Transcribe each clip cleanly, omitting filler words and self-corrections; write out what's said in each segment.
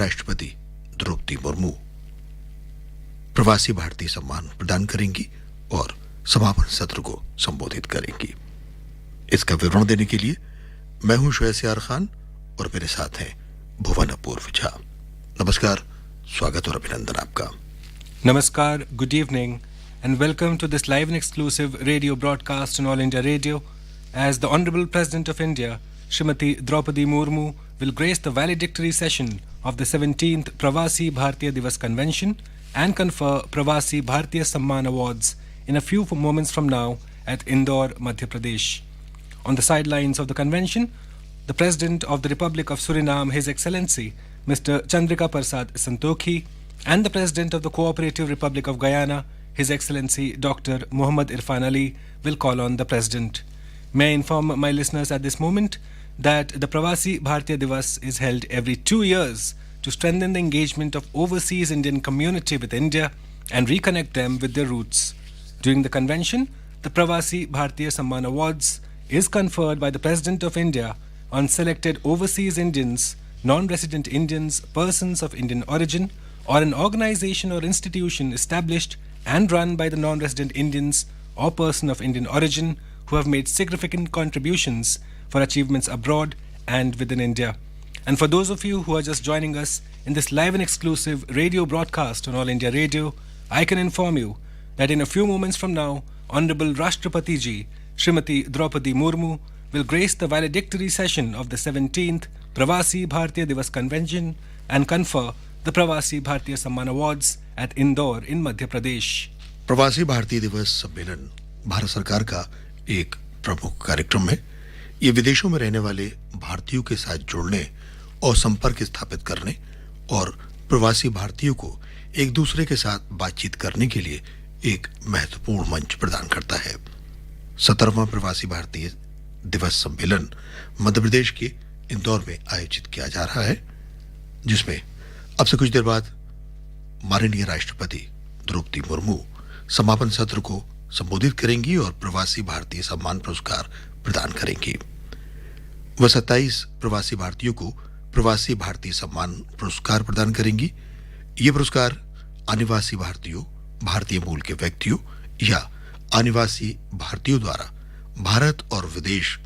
राष्ट्रपति द्रौपदी मुर्मू प्रवासी भारतीय सम्मान प्रदान करेंगी और समापन सत्र को संबोधित करेंगी। इसका विवरण देने के लिए मैं हूं शुएसियार खान और मेरे साथ हैं भुवन अपूर्व झा। नमस्कार, स्वागत और अभिनंदन आपका। Namaskar, good evening, and welcome to this live and exclusive radio broadcast on All India Radio as the Honorable President of India, Srimati Droupadi Murmu, will grace the valedictory session of the 17th Pravasi Bharatiya Diwas Convention and confer Pravasi Bharatiya Samman Awards in a few moments from now at Indore, Madhya Pradesh. On the sidelines of the convention, the President of the Republic of Suriname, His Excellency Mr. Chandrika Prasad Santokhi, and the President of the Cooperative Republic of Guyana, His Excellency Dr. Muhammad Irfan Ali, will call on the President. May I inform my listeners at this moment that the Pravasi Bharatiya Diwas is held every 2 years to strengthen the engagement of overseas Indian community with India and reconnect them with their roots. During the convention, the Pravasi Bharatiya Samman Awards is conferred by the President of India on selected overseas Indians, non-resident Indians, persons of Indian origin, or an organization or institution established and run by the non-resident Indians or person of Indian origin who have made significant contributions for achievements abroad and within India. And for those of you who are just joining us in this live and exclusive radio broadcast on All India Radio, I can inform you that in a few moments from now, Honorable Rashtrapati Ji, Srimati Droupadi Murmu, will grace the valedictory session of the 17th Pravasi Bharatiya Diwas Convention and confer the Pravasi Bharatiya Samman Awards at Indore in Madhya Pradesh. प्रवासी भारतीय दिवस सम्मेलन भारत सरकार का एक प्रमुख कार्यक्रम है। ये विदेशों में रहने वाले भारतीयों के साथ जुड़ने और संपर्क स्थापित करने और प्रवासी भारतीयों को एक दूसरे के साथ बातचीत करने के लिए एक महत्वपूर्ण मंच प्रदान करता है। 17वां प्रवासी भारतीय दिवस सम्मेलन मध्य प्रदेश के इंदौर में आयोजित किया जा रहा है, जिसमें अब से कुछ देर बाद माननीय राष्ट्रपति द्रौपदी मुर्मू समापन सत्र को संबोधित करेंगी और प्रवासी भारतीय सम्मान पुरस्कार प्रदान करेंगी। वह 27 प्रवासी भारतीयों को प्रवासी भारतीय सम्मान पुरस्कार प्रदान करेंगी। ये पुरस्कार अनिवासी भारतीयों, भारतीय मूल के व्यक्तियों या अनिवासी भारतीयों द्वारा भारत और विदेश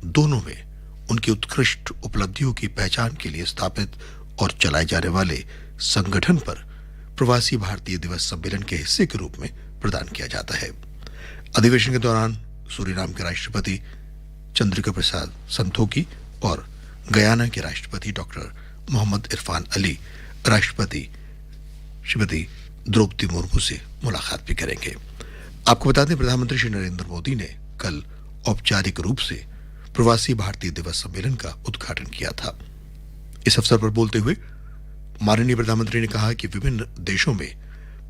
दोनों में उनकी उत्कृष्ट उपलब्धियों की पहचान के लिए स्थापित और चलाए जाने वाले संगठन पर प्रवासी भारतीय दिवस सम्मेलन के हिस्से के रूप में प्रदान किया जाता है। अधिवेशन के दौरान सूरीनाम के राष्ट्रपति चंद्रिका प्रसाद संतोखी और गयाना के राष्ट्रपति डॉक्टर मोहम्मद इरफान अली राष्ट्रपति श्रीमती द्रौपदी मुर्मू से मुलाकात भी करेंगे। आपको बता दें, प्रधानमंत्री श्री नरेंद्र मोदी ने कल औपचारिक रूप से प्रवासी भारतीय दिवस सम्मेलन का उद्घाटन किया था। इस अवसर पर बोलते हुए माननीय प्रधानमंत्री ने कहा कि विभिन्न देशों में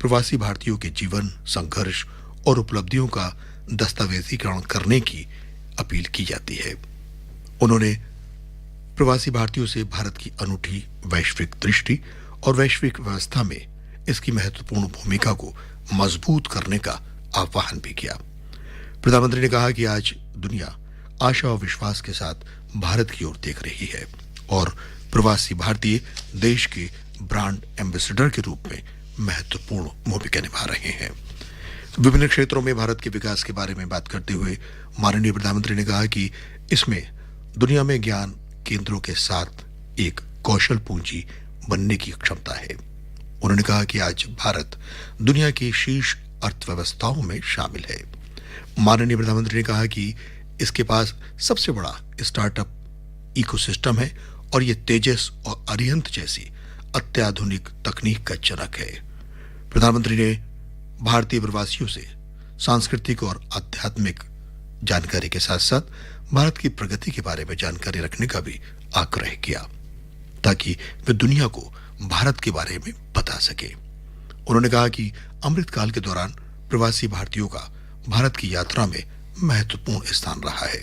प्रवासी भारतीयों के जीवन, संघर्ष और उपलब्धियों का दस्तावेजीकरण करने की अपील की जाती है। उन्होंने प्रवासी भारतीयों से भारत की अनूठी वैश्विक दृष्टि और वैश्विक व्यवस्था में इसकी महत्वपूर्ण भूमिका को मजबूत करने का आह्वान भी किया। प्रधानमंत्री ने कहा कि आज दुनिया आशा और विश्वास के साथ भारत की ओर देख रही है और प्रवासी भारतीय देश के ब्रांड एम्बेसडर के रूप में महत्वपूर्ण भूमिका निभा रहे हैं। विभिन्न क्षेत्रों में भारत के विकास के बारे में बात करते हुए माननीय प्रधानमंत्री ने कहा कि इसमें दुनिया में ज्ञान केंद्रों के साथ एक कौशल पूंजी बनने की क्षमता है। उन्होंने कहा कि आज भारत दुनिया की शीर्ष अर्थव्यवस्थाओं में शामिल है। माननीय प्रधानमंत्री ने कहा कि इसके पास सबसे बड़ा स्टार्टअप इकोसिस्टम है और ये तेजस और अरिहंत जैसी अत्याधुनिक तकनीक का जनक है। प्रधानमंत्री ने भारतीय प्रवासियों से सांस्कृतिक और आध्यात्मिक जानकारी के साथ साथ भारत की प्रगति के बारे में जानकारी रखने का भी आग्रह किया ताकि वे दुनिया को भारत के बारे में बता सके। उन्होंने कहा कि अमृतकाल के दौरान प्रवासी भारतीयों का भारत की यात्रा में महत्वपूर्ण स्थान रहा है।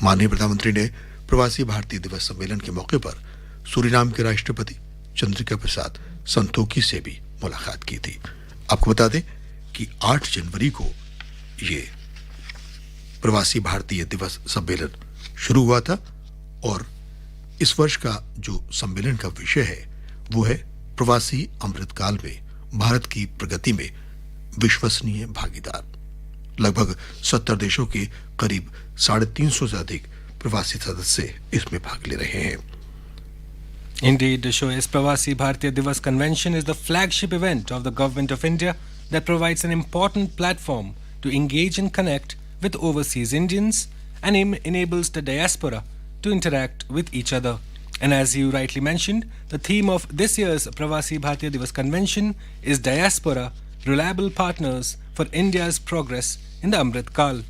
माननीय प्रधानमंत्री ने प्रवासी भारतीय दिवस सम्मेलन के मौके पर सूरीनाम के राष्ट्रपति चंद्रिका प्रसाद संतोखी से भी मुलाकात की थी। आपको बता दें कि 8 जनवरी को ये प्रवासी भारतीय दिवस सम्मेलन शुरू हुआ था और इस वर्ष का जो सम्मेलन का विषय है वो है प्रवासी अमृतकाल में भारत की प्रगति में विश्वसनीय भागीदार। लगभग 70 देशों के करीब 350 से अधिक प्रवासी सदस्य इसमें भाग ले रहे हैं। Indeed, the show's Pravasi Bharatiya Diwas convention is the flagship event of the Government of India that provides an important platform to engage and connect with overseas Indians and enables the diaspora to interact with each other. And as you rightly mentioned, the theme of this year's Pravasi Bharatiya Diwas convention is Diaspora, Reliable Partners for India's Progress in the Amrit Kal.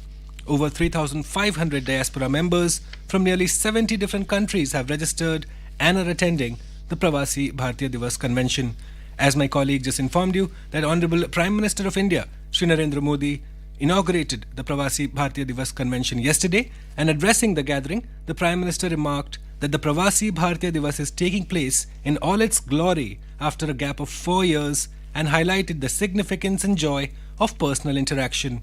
Over 3,500 diaspora members from nearly 70 different countries have registered and are attending the Pravasi Bharatiya Diwas convention. As my colleague just informed you, that Honorable Prime Minister of India, Shri Narendra Modi, inaugurated the Pravasi Bharatiya Diwas convention yesterday, and addressing the gathering, the Prime Minister remarked that the Pravasi Bharatiya Diwas is taking place in all its glory after a gap of 4 years and highlighted the significance and joy of personal interaction.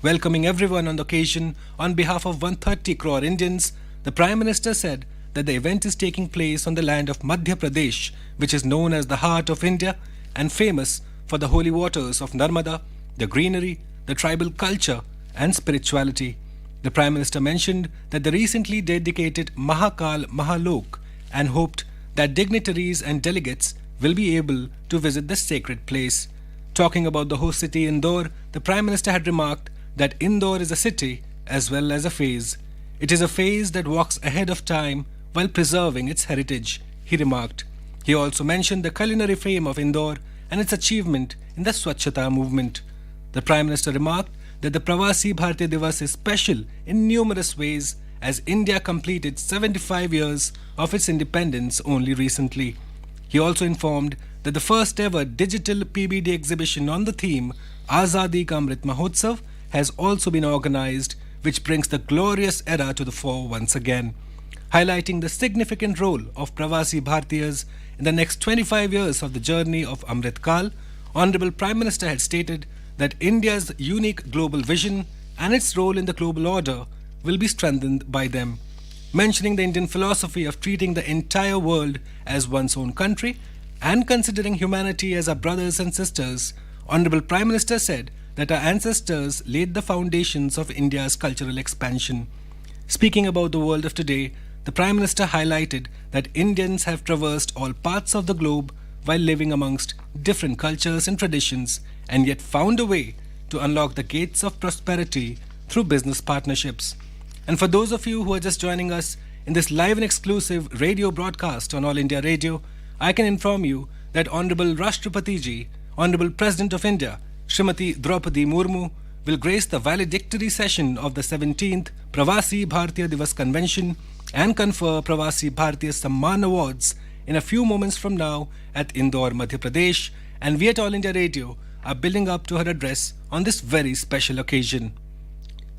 Welcoming everyone on the occasion on behalf of 130 crore Indians, the Prime Minister said that the event is taking place on the land of Madhya Pradesh, which is known as the heart of India and famous for the holy waters of Narmada, the greenery, the tribal culture and spirituality. The Prime Minister mentioned that the recently dedicated Mahakal Mahalok and hoped that dignitaries and delegates will be able to visit the sacred place. Talking about the host city Indore, the Prime Minister had remarked that Indore is a city as well as a phase. It is a phase that walks ahead of time while preserving its heritage, he remarked. He also mentioned the culinary fame of Indore and its achievement in the Swachhata movement. The Prime Minister remarked that the Pravasi Bharatiya Diwas is special in numerous ways as India completed 75 years of its independence only recently. He also informed that the first ever digital PBD exhibition on the theme Azadi Ka Amrit Mahotsav has also been organized, which brings the glorious era to the fore once again. Highlighting the significant role of Pravasi Bharatiyas in the next 25 years of the journey of Amrit Kal, Honorable Prime Minister had stated that India's unique global vision and its role in the global order will be strengthened by them. Mentioning the Indian philosophy of treating the entire world as one's own country and considering humanity as our brothers and sisters, Honorable Prime Minister said that our ancestors laid the foundations of India's cultural expansion. Speaking about the world of today, the Prime Minister highlighted that Indians have traversed all parts of the globe while living amongst different cultures and traditions and yet found a way to unlock the gates of prosperity through business partnerships. And for those of you who are just joining us in this live and exclusive radio broadcast on All India Radio, I can inform you that Honorable Rashtrapati Ji, Honorable President of India, Srimati Droupadi Murmu, will grace the valedictory session of the 17th Pravasi Bharatiya Diwas convention and confer Pravasi Bharatiya Samman awards in a few moments from now at Indore, Madhya Pradesh, and we at All India Radio are building up to her address on this very special occasion.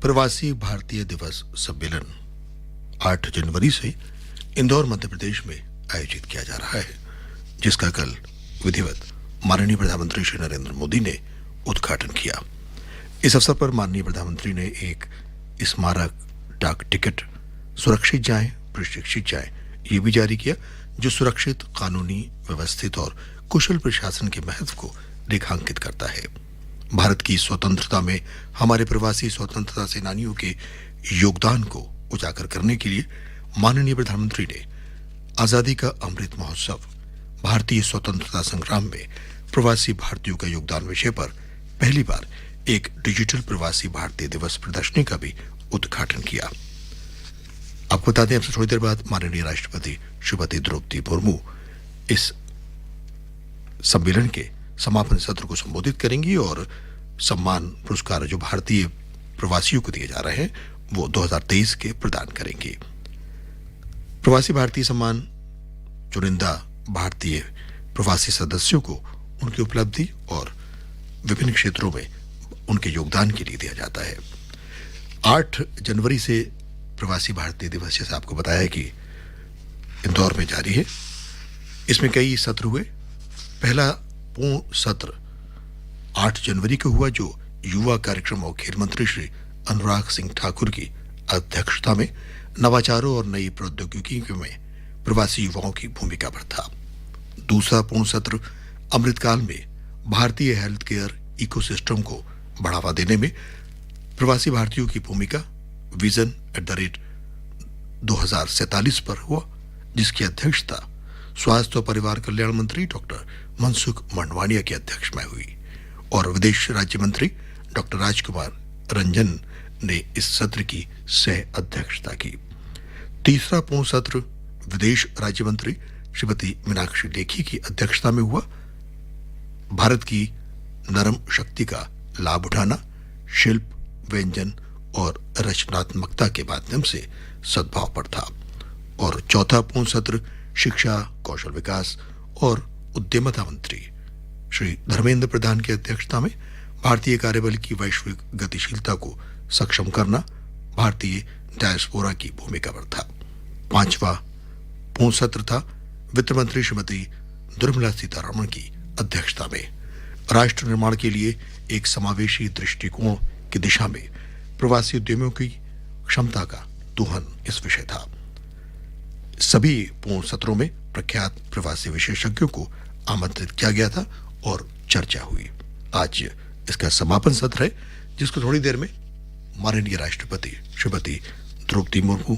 प्रवासी भारतीय दिवस सम्मेलन 8 जनवरी से इंदौर मध्य प्रदेश में आयोजित किया जा रहा है, जिसका कल विधिवत माननीय प्रधानमंत्री श्री नरेंद्र मोदी ने उद्घाटन किया। इस अवसर पर माननीय प्रधानमंत्री ने एक स्मारक डाक टिकट सुरक्षित जाएं प्रशिक्षित जाएं ये भी जारी किया, जो सुरक्षित, कानूनी, व्यवस्थित और कुशल प्रशासन के महत्व को रेखांकित करता है। भारत की स्वतंत्रता में हमारे प्रवासी स्वतंत्रता सेनानियों के योगदान को उजागर करने के लिए माननीय प्रधानमंत्री ने आजादी का अमृत महोत्सव, भारतीय स्वतंत्रता संग्राम में प्रवासी भारतीयों का योगदान विषय पर पहली बार एक डिजिटल प्रवासी भारतीय दिवस प्रदर्शनी का भी उद्घाटन किया। आपको बता दें, अब से थोड़ी देर बाद माननीय राष्ट्रपति श्रीमती द्रौपदी मुर्मू इस सम्मेलन के समापन सत्र को संबोधित करेंगी और सम्मान पुरस्कार जो भारतीय प्रवासियों को दिए जा रहे हैं वो 2023 के प्रदान करेंगी। प्रवासी भारतीय सम्मान चुनिंदा भारतीय प्रवासी सदस्यों को उनकी उपलब्धि और विभिन्न क्षेत्रों में उनके योगदान के लिए दिया जाता है। 8 जनवरी से प्रवासी भारतीय दिवस, जैसे आपको बताया है, कि इंदौर में जारी है। इसमें कई सत्र हुए। पहला पूर्ण सत्र 8 जनवरी को हुआ, जो युवा कार्यक्रम और खेल मंत्री श्री अनुराग सिंह ठाकुर की अध्यक्षता में नवाचारों और नई प्रौद्योगिकी में प्रवासी युवाओं की भूमिका पर था। दूसरा पूर्ण सत्र अमृतकाल में भारतीय हेल्थ केयर इकोसिस्टम को बढ़ावा देने में प्रवासी भारतीयों की भूमिका विजन @ 2047 पर हुआ, जिसकी अध्यक्षता स्वास्थ्य और परिवार कल्याण मंत्री डॉक्टर मनसुख मंडवानिया की अध्यक्षता में हुई और विदेश राज्य मंत्री डॉक्टर राजकुमार रंजन ने इस सत्र की सह अध्यक्षता की। तीसरा पूर्ण सत्र विदेश राज्य मंत्री श्रीमती मीनाक्षी लेखी की अध्यक्षता में हुआ। भारत की नरम शक्ति का लाभ उठाना, शिल्प, व्यंजन और रचनात्मकता के माध्यम से सद्भाव पर था। और चौथा पूर्ण सत्र शिक्षा, कौशल विकास और उद्यमता मंत्री श्री धर्मेंद्र प्रधान की अध्यक्षता में भारतीय कार्यबल की वैश्विक गतिशीलता को सक्षम करना, भारतीय डायस्पोरा की भूमिका पर था। पांचवा पूर्ण सत्र था वित्त मंत्री श्रीमती निर्मला सीतारमण की अध्यक्षता में राष्ट्र निर्माण के लिए एक समावेशी दृष्टिकोण की दिशा में प्रवासी उद्यमियों की क्षमता का दोहन इस विषय था। सभी पूर्ण सत्रों में प्रख्यात प्रवासी विशेषज्ञों को आमंत्रित किया गया था और चर्चा हुई। आज इसका समापन सत्र है, जिसको थोड़ी देर में माननीय राष्ट्रपति श्रीमती द्रौपदी मुर्मू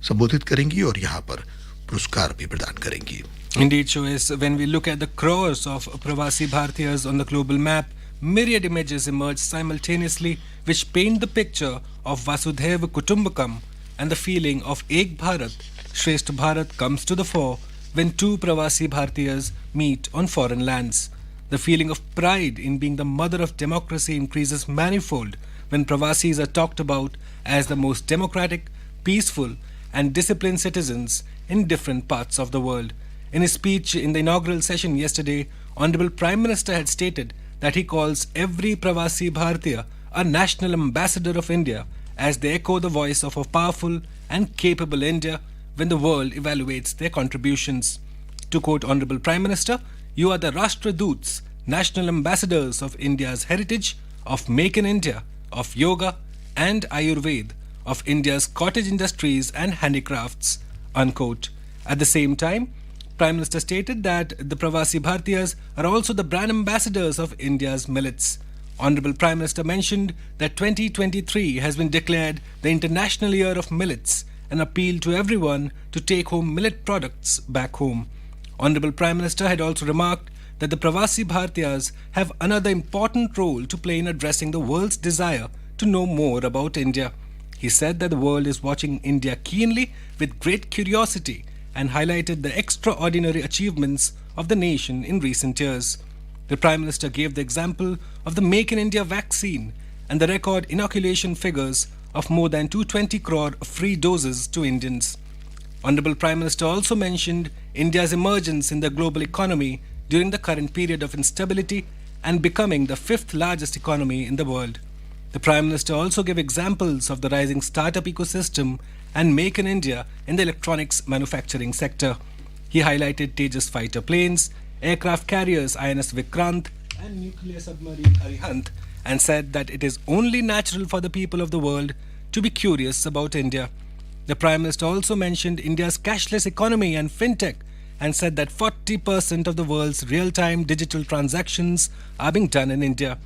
संबोधित करेंगी और यहाँ पर पुरस्कार भी प्रदान करेंगी। Indeed, Shoes, when we look at the crores of Pravasi Bharatiyas on the global map, myriad images emerge simultaneously which paint the picture of Vasudhaiva Kutumbakam, and the feeling of Ek Bharat, Shresth Bharat comes to the fore when two Pravasi Bharatiyas meet on foreign lands. The feeling of pride in being the mother of democracy increases manifold when Pravasis are talked about as the most democratic, peaceful and disciplined citizens in different parts of the world. In his speech in the inaugural session yesterday, Honorable Prime Minister had stated that he calls every Pravasi Bharatiya a national ambassador of India, as they echo the voice of a powerful and capable India when the world evaluates their contributions. To quote Honorable Prime Minister, "You are the Rashtraduts, national ambassadors of India's heritage, of Make in India, of Yoga and Ayurveda, of India's cottage industries and handicrafts," unquote. At the same time, Prime Minister stated that the Pravasi Bharatiyas are also the brand ambassadors of India's millets. Honorable Prime Minister mentioned that 2023 has been declared the International Year of Millets and appealed to everyone to take home millet products back home. Honorable Prime Minister had also remarked that the Pravasi Bharatiyas have another important role to play in addressing the world's desire to know more about India. He said that the world is watching India keenly with great curiosity and highlighted the extraordinary achievements of the nation in recent years. The Prime Minister gave the example of the Make in India vaccine and the record inoculation figures of more than 220 crore free doses to Indians. Honorable Prime Minister also mentioned India's emergence in the global economy during the current period of instability and becoming the fifth largest economy in the world. The Prime Minister also gave examples of the rising startup ecosystem and Make in India in the electronics manufacturing sector. He highlighted Tejas fighter planes, aircraft carriers INS Vikrant and nuclear submarine Arihant, and said that it is only natural for the people of the world to be curious about India. The Prime Minister also mentioned India's cashless economy and fintech and said that 40% of the world's real-time digital transactions are being done in India.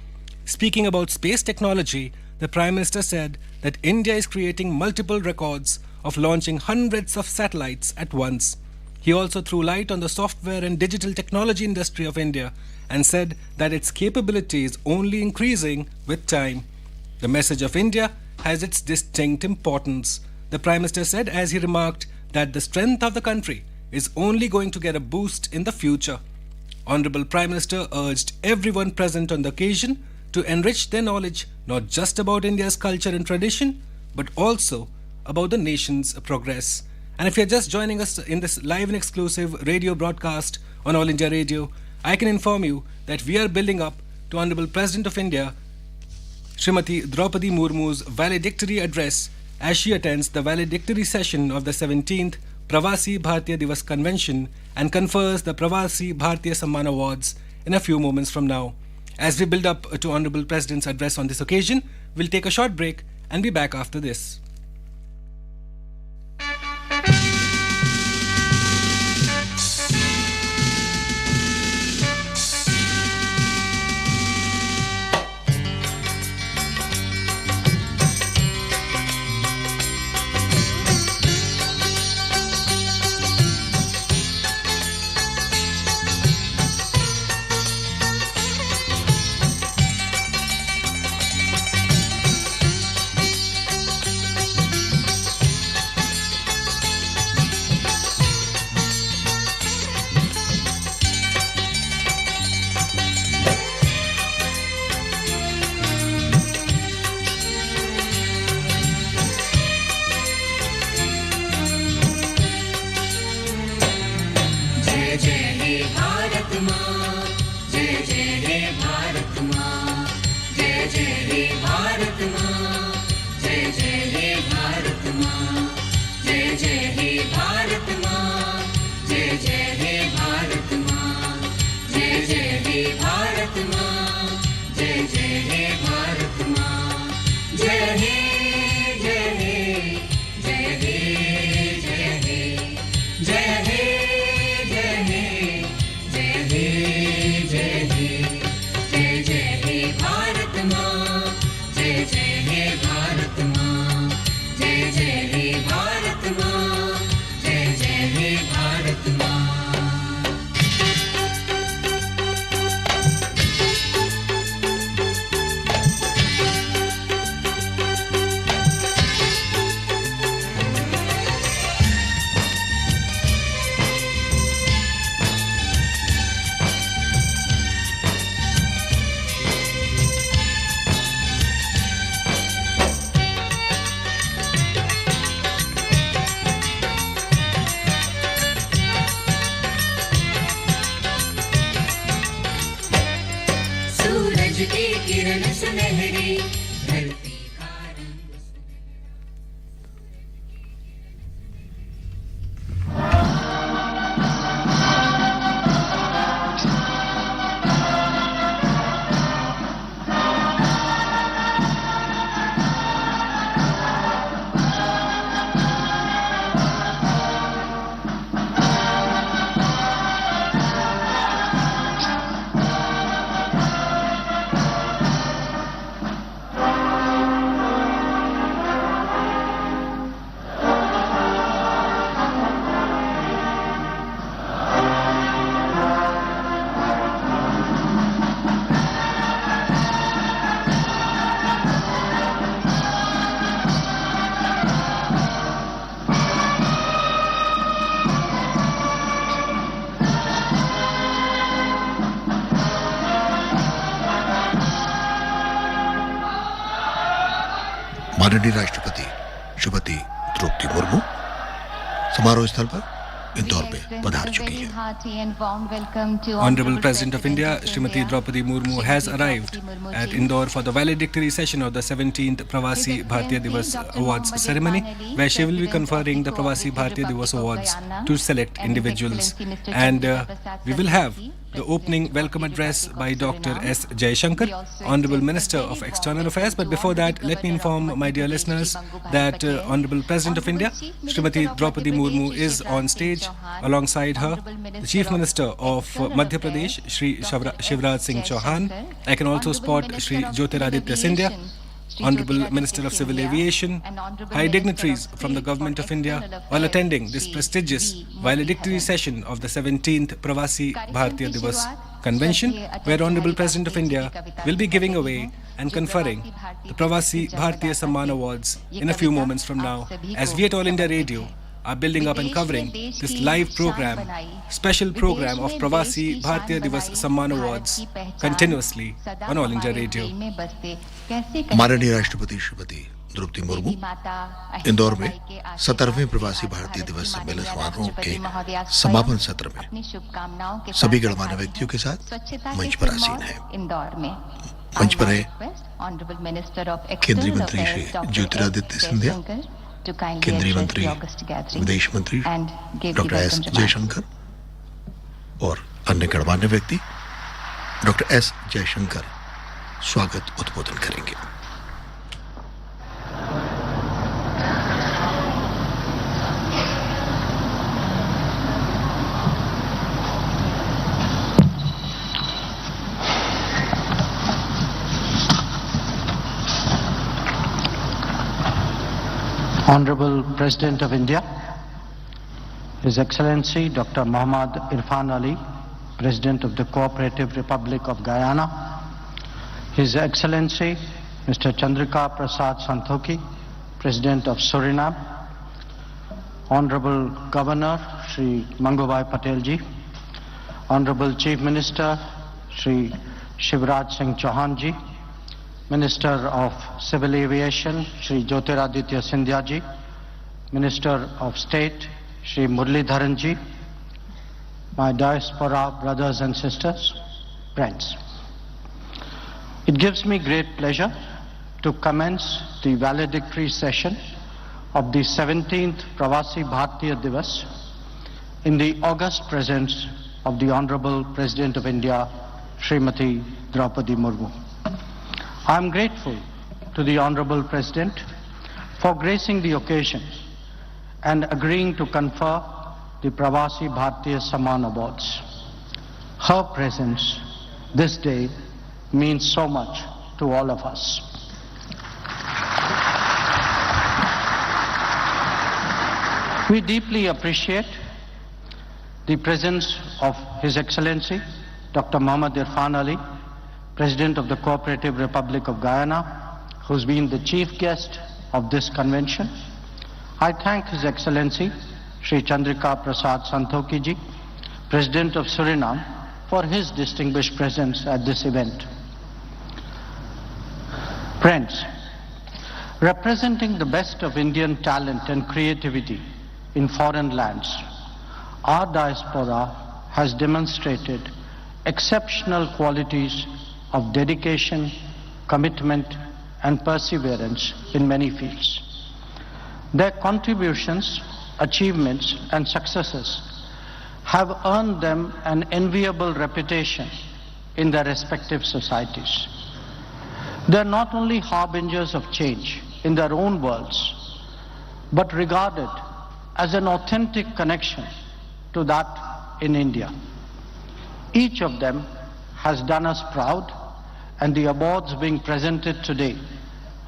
Speaking about space technology, the Prime Minister said that India is creating multiple records of launching hundreds of satellites at once. He also threw light on the software and digital technology industry of India and said that its capability is only increasing with time. The message of India has its distinct importance, the Prime Minister said as he remarked that the strength of the country is only going to get a boost in the future. Honorable Prime Minister urged everyone present on the occasion to enrich their knowledge not just about India's culture and tradition, but also about the nation's progress. And if you're just joining us in this live and exclusive radio broadcast on All India Radio, I can inform you that we are building up to Honorable President of India, Srimati Droupadi Murmu's Valedictory address as she attends the Valedictory session of the 17th Pravasi Bharatiya Diwas convention and confers the Pravasi Bharatiya Samman awards in a few moments from now. As we build up to Honorable President's address on this occasion, we'll take a short break and be back after this. Bharat माँ, जय जय हे भारत माँ, जय हे जय हे जय हे जय हे जय हे जय हे जय हे जय हे जय जय हे भारत माँ, जय जय हे भारत माँ, जय जय हे भारत माँ, जय जय हे भारत माँ। सूरज की किरण सुनहरी, धरती का रंग माननीय राष्ट्रपति श्रीमती द्रौपदी मुर्मू समारोह स्थल पर इंदौर में पधार चुकी है। Honorable President of India, Srimati Droupadi Murmu has arrived at Indore for the valedictory session of the 17th Pravasi Bharatiya Diwas Awards ceremony, where she will be conferring the Pravasi Bharatiya Diwas Awards to select individuals. And we will have the opening welcome address by Dr. S. Jaishankar, Honorable Minister of External Affairs. But before that, let me inform my dear listeners that Honorable President of India, Srimati Droupadi Murmu, is on stage. Alongside her, the Chief Minister of Madhya Pradesh, Shri Shivraj Singh Chauhan. I can also spot Shri Jyotiraditya Scindia, Honorable Minister of Civil Aviation, high dignitaries from the Government of India, while attending this prestigious valedictory session of the 17th Pravasi Bharatiya Diwas Convention, where Honorable President of India will be giving away and conferring the Pravasi Bharatiya Samman Awards in a few moments from now, as we at All India Radio are building up and covering this live program, special program of Pravasi Bharatiya Diwas Samman Awards continuously on All India Radio. माननीय राष्ट्रपति श्रीमती द्रौपदी मुर्मू इंदौर में 17वें प्रवासी भारतीय दिवस सम्मेलन समारोह के समापन सत्र में सभी गणमान्य व्यक्तियों के साथ मंच पर आसीन है। मंच पर है केंद्रीय मंत्री श्री ज्योतिरादित्य सिंधिया, केंद्रीय मंत्री विदेश मंत्री डॉक्टर एस जयशंकर और अन्य गणमान्य व्यक्ति। डॉक्टर एस जयशंकर स्वागत उद्बोधन करेंगे। Honorable President of India, His Excellency Dr. Muhammad Irfan Ali, President of the Cooperative Republic of Guyana, His Excellency Mr. Chandrika Prasad Santokhi, President of Suriname, Honorable Governor Shri Mangubhai Patel ji, Honorable Chief Minister Shri Shivraj Singh Chauhan ji, Minister of Civil Aviation Shri Jyotiraditya Scindia ji, Minister of State Shri Muralidharan ji, my diaspora brothers and sisters, friends. It gives me great pleasure to commence the valedictory session of the 17th Pravasi Bharatiya Diwas in the august presence of the Honorable President of India, Srimati Droupadi Murmu. I am grateful to the Honorable President for gracing the occasion and agreeing to confer the Pravasi Bharatiya Samman Awards. Her presence this day means so much to all of us. We deeply appreciate the presence of His Excellency Dr. Muhammad Irfan Ali, President of the Cooperative Republic of Guyana, who's been the chief guest of this convention. I thank His Excellency Shri Chandrika Prasad Santokhi ji, President of Suriname, for his distinguished presence at this event. Friends, representing the best of Indian talent and creativity in foreign lands, our diaspora has demonstrated exceptional qualities of dedication, commitment, and perseverance in many fields. Their contributions, achievements, and successes have earned them an enviable reputation in their respective societies. They are not only harbingers of change in their own worlds, but regarded as an authentic connection to that in India. Each of them has done us proud, and the awards being presented today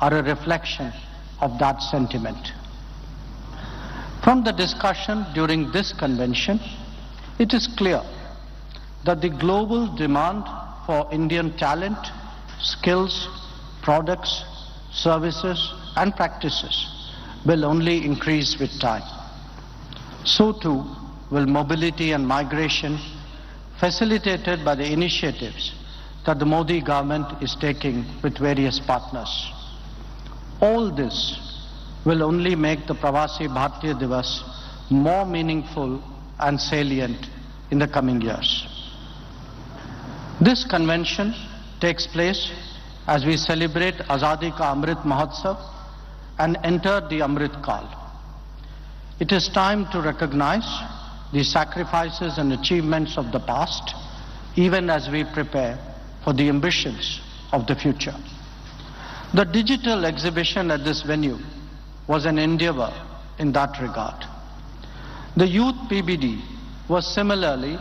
are a reflection of that sentiment. From the discussion during this convention, it is clear that the global demand for Indian talent, skills, products, services, and practices will only increase with time. So too will mobility and migration, facilitated by the initiatives that the Modi government is taking with various partners. All this will only make the Pravasi Bharatiya Diwas more meaningful and salient in the coming years. This convention takes place as we celebrate Azadi Ka Amrit Mahotsav and enter the Amrit Kal. It is time to recognize the sacrifices and achievements of the past, even as we prepare for the ambitions of the future. The digital exhibition at this venue was an endeavor in that regard. The Youth PBD was similarly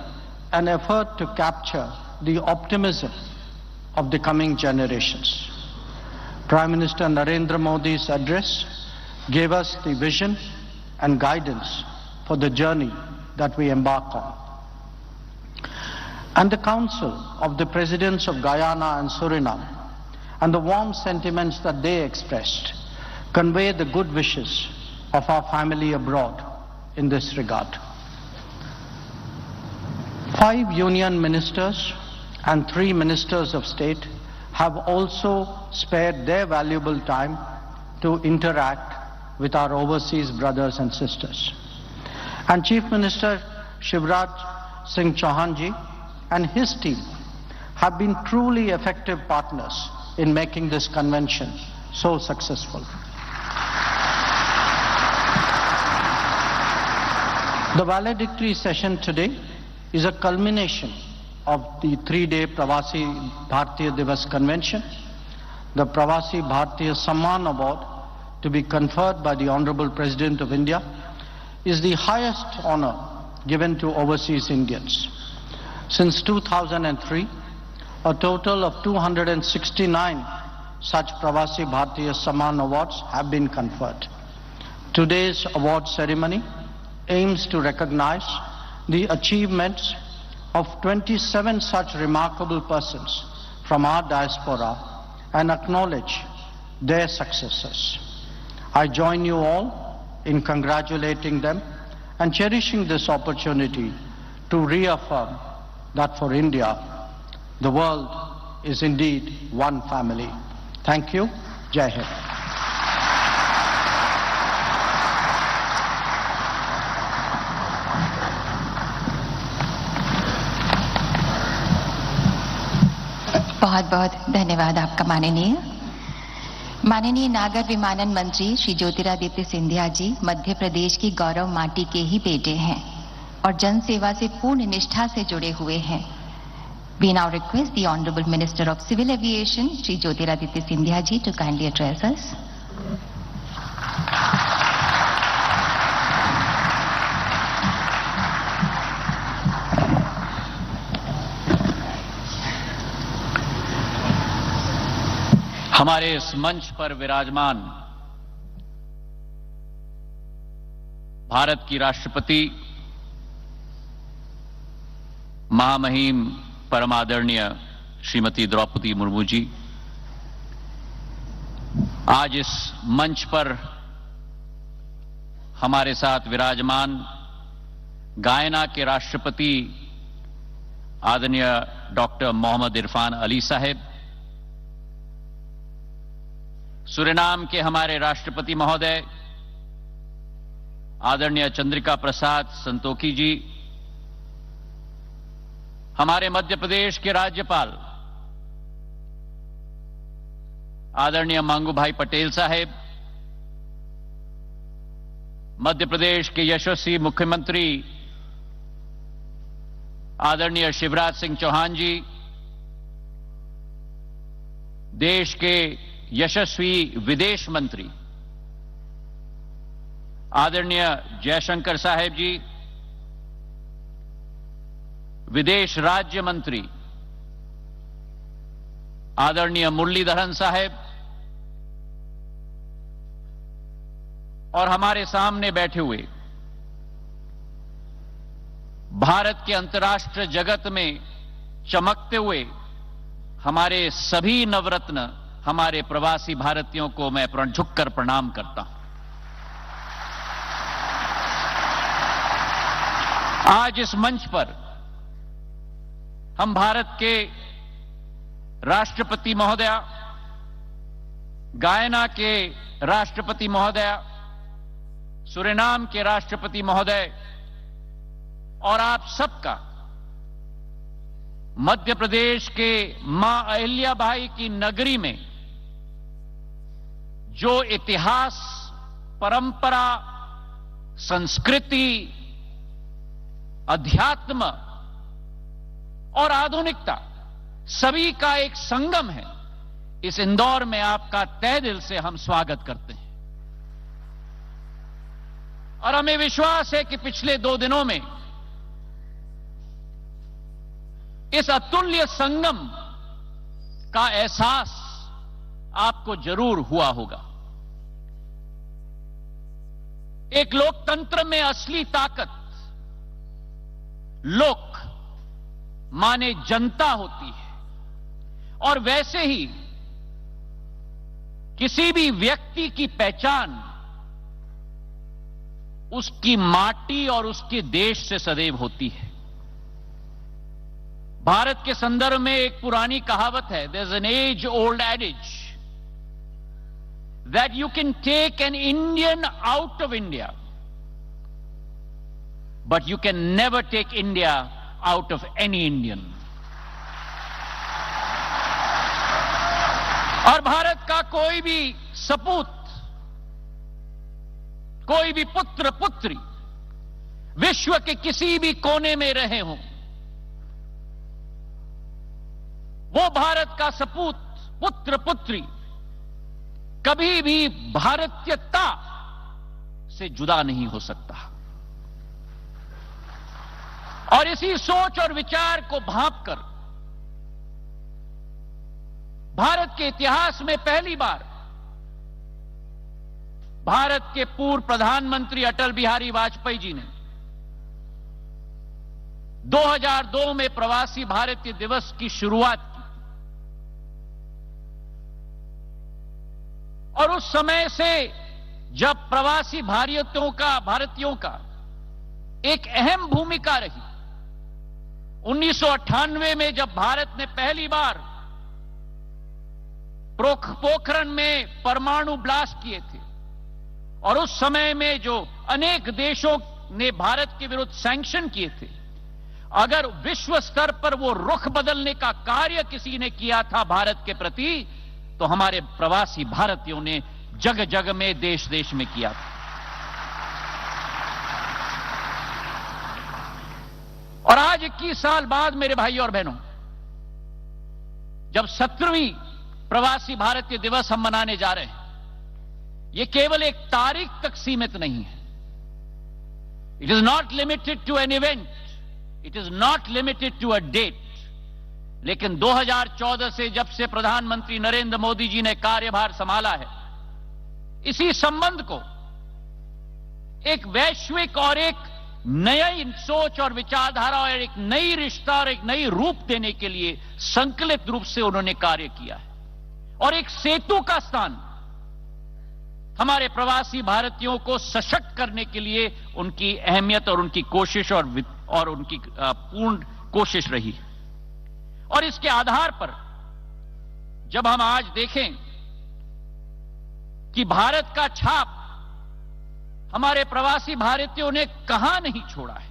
an effort to capture the optimism of the coming generations. Prime Minister Narendra Modi's address gave us the vision and guidance for the journey that we embark on. And the Council of the Presidents of Guyana and Suriname and the warm sentiments that they expressed convey the good wishes of our family abroad in this regard. 5 union ministers and 3 ministers of state have also spared their valuable time to interact with our overseas brothers and sisters. And Chief Minister Shivraj Singh Chauhan ji and his team have been truly effective partners in making this convention so successful. The valedictory session today is a culmination of the 3-day Pravasi Bharatiya Diwas convention. The Pravasi Bharatiya Samman Award, to be conferred by the Honorable President of India, is the highest honor given to overseas Indians. Since 2003, a total of 269 such Pravasi Bharatiya Samman Awards have been conferred. Today's award ceremony aims to recognize the achievements of 27 such remarkable persons from our diaspora and acknowledge their successes. I join you all in congratulating them and cherishing this opportunity to reaffirm that for India, the world is indeed one family. Thank you. Jai Hind. बहुत बहुत धन्यवाद आपका माननीय नागर विमानन मंत्री श्री ज्योतिरादित्य सिंधिया जी मध्य प्रदेश की गौरव माटी के ही बेटे हैं और जन सेवा से पूर्ण निष्ठा से जुड़े हुए हैं। We now request the Honorable Minister of Civil Aviation, Shri Jyotiraditya Scindia ji, to kindly address us. हमारे इस मंच पर विराजमान भारत की राष्ट्रपति महामहिम परमादरणीय श्रीमती द्रौपदी मुर्मू जी, आज इस मंच पर हमारे साथ विराजमान गायना के राष्ट्रपति आदरणीय डॉक्टर मोहम्मद इरफान अली साहब, सूरीनाम के हमारे राष्ट्रपति महोदय आदरणीय चंद्रिका प्रसाद संतोखी जी, हमारे मध्य प्रदेश के राज्यपाल आदरणीय मंगू भाई पटेल साहब, मध्य प्रदेश के यशस्वी मुख्यमंत्री आदरणीय शिवराज सिंह चौहान जी, देश के यशस्वी विदेश मंत्री आदरणीय जयशंकर साहब जी, विदेश राज्य मंत्री आदरणीय मुरलीधरन साहब, और हमारे सामने बैठे हुए भारत के अंतर्राष्ट्रीय जगत में चमकते हुए हमारे सभी नवरत्न हमारे प्रवासी भारतीयों को मैं झुककर प्रणाम करता हूं। आज इस मंच पर हम भारत के राष्ट्रपति महोदया, गायना के राष्ट्रपति महोदया, सूरीनाम के राष्ट्रपति महोदय और आप सबका मध्य प्रदेश के मां अहिल्याबाई की नगरी में जो इतिहास, परंपरा, संस्कृति, अध्यात्म और आधुनिकता सभी का एक संगम है, इस इंदौर में आपका तहे दिल से हम स्वागत करते हैं। और हमें विश्वास है कि पिछले 2 दिनों में इस अतुल्य संगम का एहसास आपको जरूर हुआ होगा। एक लोकतंत्र में असली ताकत लोक माने जनता होती है, और वैसे ही किसी भी व्यक्ति की पहचान उसकी माटी और उसके देश से सदैव होती है। भारत के संदर्भ में एक पुरानी कहावत है, there is an age old adage that you can take an Indian out of India, but you can never take India out of any Indian. और भारत का कोई भी सपूत, कोई भी पुत्र पुत्री विश्व के किसी भी कोने में रहे हों, वो भारत का सपूत, पुत्र पुत्री कभी भी भारतीयता से जुदा नहीं हो सकता। और इसी सोच और विचार को भांपकर भारत के इतिहास में पहली बार भारत के पूर्व प्रधानमंत्री अटल बिहारी वाजपेयी जी ने 2002 में प्रवासी भारतीय दिवस की शुरुआत की, और उस समय से जब प्रवासी भारतीयों का एक अहम भूमिका रही। 1998 में जब भारत ने पहली बार पोखरण में परमाणु ब्लास्ट किए थे, और उस समय में जो अनेक देशों ने भारत के विरुद्ध सैंक्शन किए थे, अगर विश्व स्तर पर वो रुख बदलने का कार्य किसी ने किया था भारत के प्रति, तो हमारे प्रवासी भारतीयों ने जग जग में, देश देश में किया था। और आज 21 साल बाद मेरे भाई और बहनों, जब 17वीं प्रवासी भारतीय दिवस हम मनाने जा रहे हैं, ये केवल एक तारीख तक सीमित नहीं है. It is not limited to an event, it is not limited to a date. लेकिन 2014 से जब से प्रधानमंत्री नरेंद्र मोदी जी ने कार्यभार संभाला है, इसी संबंध को एक वैश्विक और एक नई सोच और विचारधारा और एक नई रिश्ता और एक नई रूप देने के लिए संकलित रूप से उन्होंने कार्य किया है. और एक सेतु का स्थान हमारे प्रवासी भारतीयों को सशक्त करने के लिए उनकी अहमियत और उनकी कोशिश और उनकी पूर्ण कोशिश रही है. और इसके आधार पर जब हम आज देखें कि भारत का छाप हमारे प्रवासी भारतीयों ने कहां नहीं छोड़ा है,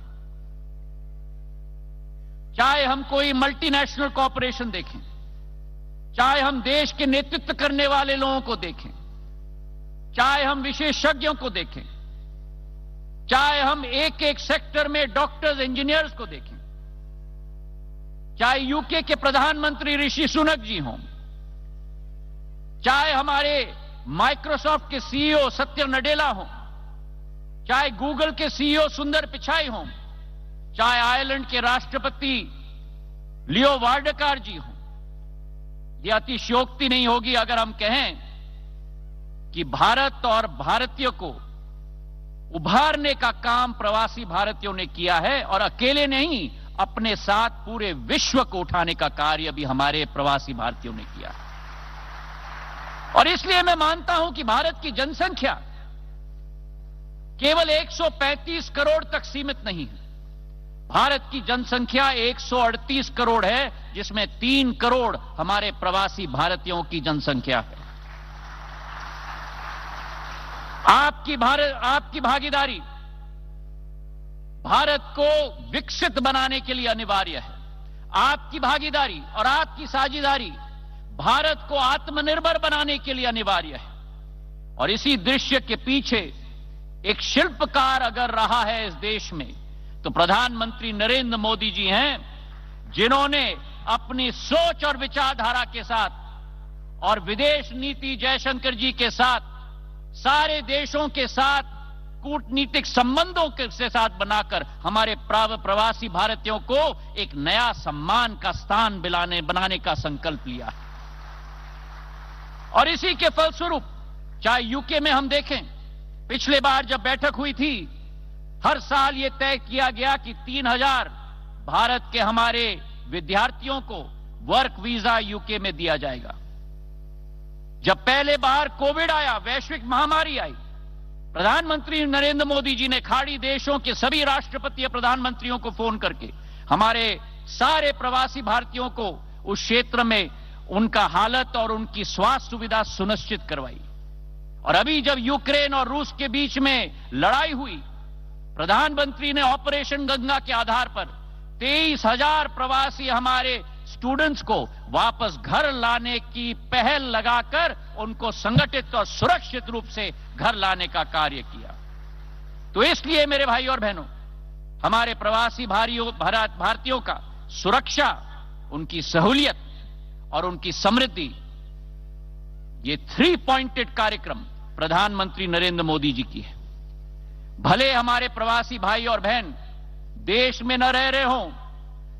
चाहे हम कोई मल्टीनेशनल कॉरपोरेशन देखें, चाहे हम देश के नेतृत्व करने वाले लोगों को देखें, चाहे हम विशेषज्ञों को देखें, चाहे हम एक एक सेक्टर में डॉक्टर्स इंजीनियर्स को देखें, चाहे यूके के प्रधानमंत्री ऋषि सुनक जी हों, चाहे हमारे माइक्रोसॉफ्ट के सीईओ सत्य नडेला हों, चाहे गूगल के सीईओ सुंदर पिचाई हों, चाहे आयरलैंड के राष्ट्रपति लियो वार्डकार जी हों, यह अतिशयोक्ति नहीं होगी अगर हम कहें कि भारत और भारतीयों को उभारने का काम प्रवासी भारतीयों ने किया है. और अकेले नहीं, अपने साथ पूरे विश्व को उठाने का कार्य भी हमारे प्रवासी भारतीयों ने किया है. और इसलिए मैं मानता हूं कि भारत की जनसंख्या केवल 135 करोड़ तक सीमित नहीं है. भारत की जनसंख्या 138 करोड़ है, जिसमें 3 करोड़ हमारे प्रवासी भारतीयों की जनसंख्या है. आपकी भागीदारी भारत को विकसित बनाने के लिए अनिवार्य है. आपकी भागीदारी और आपकी साझेदारी भारत को आत्मनिर्भर बनाने के लिए अनिवार्य है. और इसी दृश्य के पीछे एक शिल्पकार अगर रहा है इस देश में, तो प्रधानमंत्री नरेंद्र मोदी जी हैं, जिन्होंने अपनी सोच और विचारधारा के साथ और विदेश नीति जयशंकर जी के साथ सारे देशों के साथ कूटनीतिक संबंधों के साथ बनाकर हमारे प्रवासी भारतीयों को एक नया सम्मान का स्थान बनाने का संकल्प लिया है. और इसी के फलस्वरूप चाहे यूके में हम देखें, पिछले बार जब बैठक हुई थी, हर साल यह तय किया गया कि 3000 भारत के हमारे विद्यार्थियों को वर्क वीजा यूके में दिया जाएगा. जब पहले बार कोविड आया, वैश्विक महामारी आई, प्रधानमंत्री नरेंद्र मोदी जी ने खाड़ी देशों के सभी राष्ट्रपति या प्रधानमंत्रियों को फोन करके हमारे सारे प्रवासी भारतीयों को उस क्षेत्र में उनका हालत और उनकी स्वास्थ्य सुविधा सुनिश्चित करवाई. और अभी जब यूक्रेन और रूस के बीच में लड़ाई हुई, प्रधानमंत्री ने ऑपरेशन गंगा के आधार पर 23,000 प्रवासी हमारे स्टूडेंट्स को वापस घर लाने की पहल लगाकर उनको संगठित और सुरक्षित रूप से घर लाने का कार्य किया. तो इसलिए मेरे भाई और बहनों, हमारे प्रवासी भारतीयों का सुरक्षा, उनकी सहूलियत और उनकी समृद्धि, ये 3 पॉइंटेड कार्यक्रम प्रधानमंत्री नरेंद्र मोदी जी की है. भले हमारे प्रवासी भाई और बहन देश में न रह रहे हों,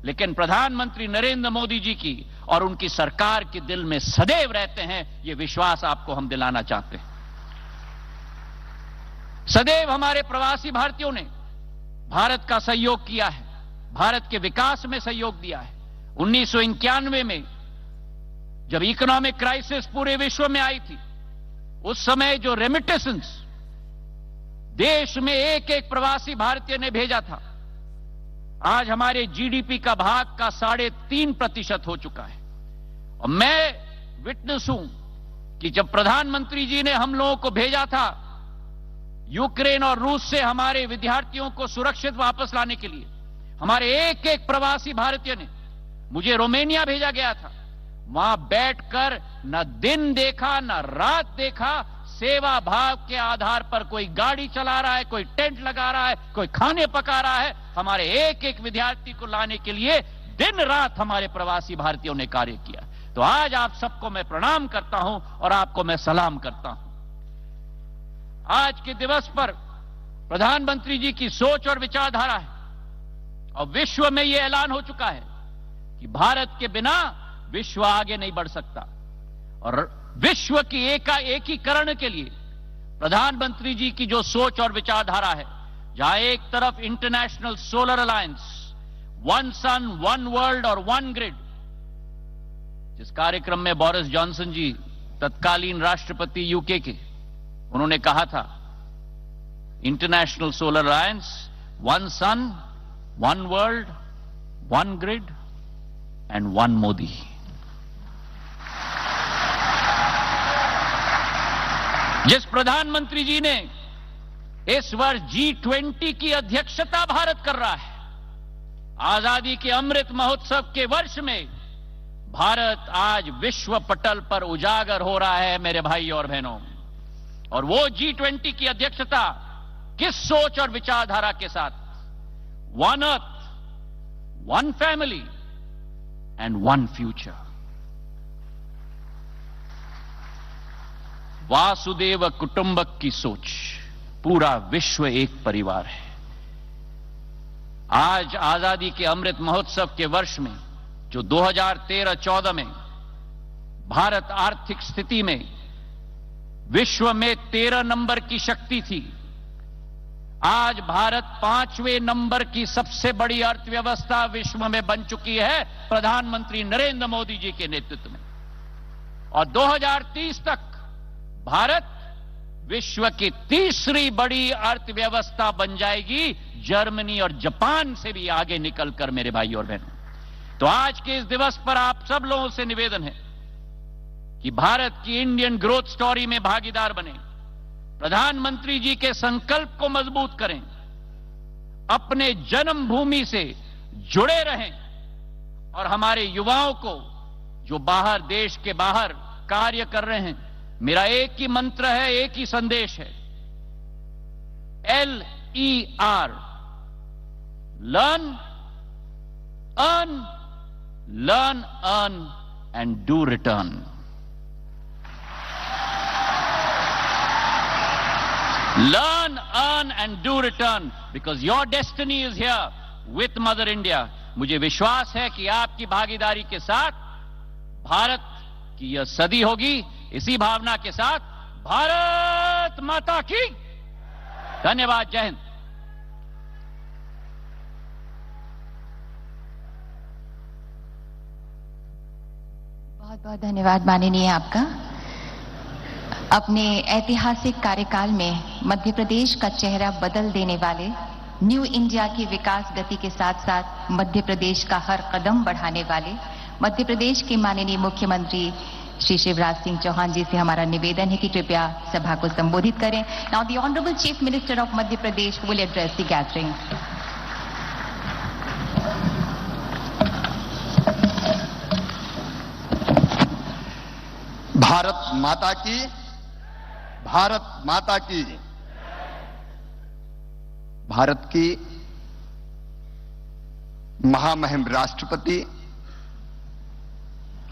लेकिन प्रधानमंत्री नरेंद्र मोदी जी की और उनकी सरकार के दिल में सदैव रहते हैं, ये विश्वास आपको हम दिलाना चाहते हैं. सदैव हमारे प्रवासी भारतीयों ने भारत का सहयोग किया है, भारत के विकास में सहयोग दिया है. 1991 में जब इकोनॉमिक क्राइसिस पूरे विश्व में आई थी, उस समय जो रेमिटेंस देश में एक एक प्रवासी भारतीय ने भेजा था, आज हमारे जीडीपी का भाग का 3.5% हो चुका है. और मैं विटनेस हूं कि जब प्रधानमंत्री जी ने हम लोगों को भेजा था यूक्रेन और रूस से हमारे विद्यार्थियों को सुरक्षित वापस लाने के लिए, हमारे एक एक प्रवासी भारतीय ने, मुझे रोमानिया भेजा गया था, वहां बैठकर न दिन देखा न रात देखा, सेवा भाव के आधार पर कोई गाड़ी चला रहा है, कोई टेंट लगा रहा है, कोई खाने पका रहा है. हमारे एक एक विद्यार्थी को लाने के लिए दिन रात हमारे प्रवासी भारतीयों ने कार्य किया. तो आज आप सबको मैं प्रणाम करता हूं और आपको मैं सलाम करता हूं। आज के दिवस पर प्रधानमंत्री जी की सोच और विचारधारा है और विश्व में यह ऐलान हो चुका है कि भारत के बिना विश्व आगे नहीं बढ़ सकता और विश्व की एकीकरण के लिए प्रधानमंत्री जी की जो सोच और विचारधारा है, जहां एक तरफ international solar alliance, one sun, one world और वन ग्रिड, जिस कार्यक्रम में बोरिस जॉनसन जी तत्कालीन राष्ट्रपति यूके के, उन्होंने कहा था international solar alliance, one sun, one world, one grid and one Modi. जिस प्रधानमंत्री जी ने इस वर्ष G20 की अध्यक्षता भारत कर रहा है, आजादी के अमृत महोत्सव के वर्ष में भारत आज विश्व पटल पर उजागर हो रहा है मेरे भाई और बहनों। और वो G20 की अध्यक्षता किस सोच और विचारधारा के साथ? One earth, one family and one future. वासुदेव कुटुंबक की सोच, पूरा विश्व एक परिवार है। आज आजादी के अमृत महोत्सव के वर्ष में, जो 2013-14 में भारत आर्थिक स्थिति में विश्व में 13 नंबर की शक्ति थी, आज भारत 5वें नंबर की सबसे बड़ी अर्थव्यवस्था विश्व में बन चुकी है प्रधानमंत्री नरेंद्र मोदी जी के नेतृत्व में। और 2030 तक भारत विश्व की तीसरी बड़ी अर्थव्यवस्था बन जाएगी, जर्मनी और जापान से भी आगे निकलकर मेरे भाई और बहनों। तो आज के इस दिवस पर आप सब लोगों से निवेदन है कि भारत की इंडियन ग्रोथ स्टोरी में भागीदार बने, प्रधानमंत्री जी के संकल्प को मजबूत करें, अपने जन्मभूमि से जुड़े रहें और हमारे युवाओं को जो बाहर, देश के बाहर कार्य कर रहे हैं, मेरा एक ही मंत्र है, एक ही संदेश है, LER, learn, earn, learn, earn and do return. Learn, earn and do return because your destiny is here with Mother India. मुझे विश्वास है कि आपकी भागीदारी के साथ भारत की यह सदी होगी। इसी भावना के साथ भारत माता की धन्यवाद। जय हिंद। बहुत बहुत धन्यवाद माननीय आपका। अपने ऐतिहासिक कार्यकाल में मध्य प्रदेश का चेहरा बदल देने वाले, न्यू इंडिया की विकास गति के साथ साथ मध्य प्रदेश का हर कदम बढ़ाने वाले मध्य प्रदेश के माननीय मुख्यमंत्री श्री शिवराज सिंह चौहान जी से हमारा निवेदन है कि कृपया सभा को संबोधित करें। Now the honourable chief minister of Madhya Pradesh will address the gathering. Bharat माता की, भारत माता की। भारत की महामहिम राष्ट्रपति,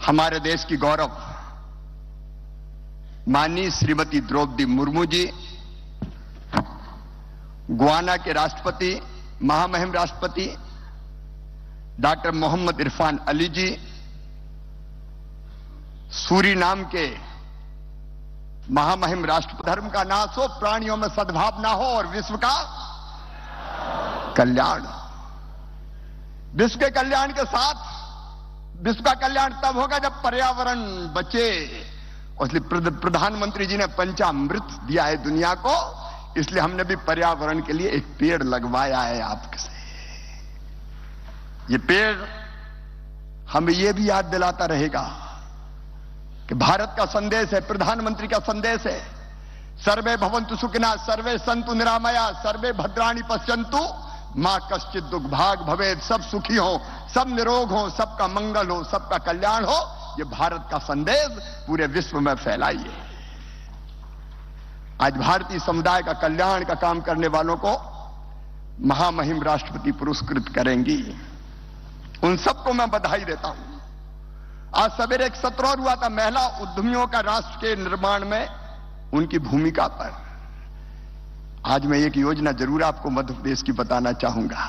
हमारे देश की गौरव माननीय श्रीमती द्रौपदी मुर्मू जी, गुयाना के राष्ट्रपति, महामहिम राष्ट्रपति डॉक्टर मोहम्मद इरफान अली जी, सूरीनाम के महामहिम राष्ट्रपति। धर्म का नाश हो, प्राणियों में सद्भाव ना हो और विश्व का कल्याण। विश्व के कल्याण के साथ, विश्व का कल्याण तब होगा जब पर्यावरण बचे। इसलिए प्रधानमंत्री जी ने पंचामृत दिया है दुनिया को, इसलिए हमने भी पर्यावरण के लिए एक पेड़ लगवाया है आपसे। ये पेड़ हमें ये भी याद दिलाता रहेगा कि भारत का संदेश है, प्रधानमंत्री का संदेश है, सर्वे भवन्तु सुखिनः, सर्वे सन्तु निरामया, सर्वे भद्राणि पश्यन्तु मां कश्चित् दुर्भाग् भवेत्। सब सुखी हो, सब निरोग हो, सबका मंगल हो, सबका कल्याण हो। ये भारत का संदेश पूरे विश्व में फैलाइए। आज भारतीय समुदाय का कल्याण का काम करने वालों को महामहिम राष्ट्रपति पुरस्कृत करेंगी। उन सबको मैं बधाई देता हूं। आज सवेरे एक सत्र और हुआ था महिला उद्यमियों का राष्ट्र के निर्माण में उनकी भूमिका पर। आज मैं एक योजना जरूर आपको मध्य प्रदेश की बताना चाहूंगा,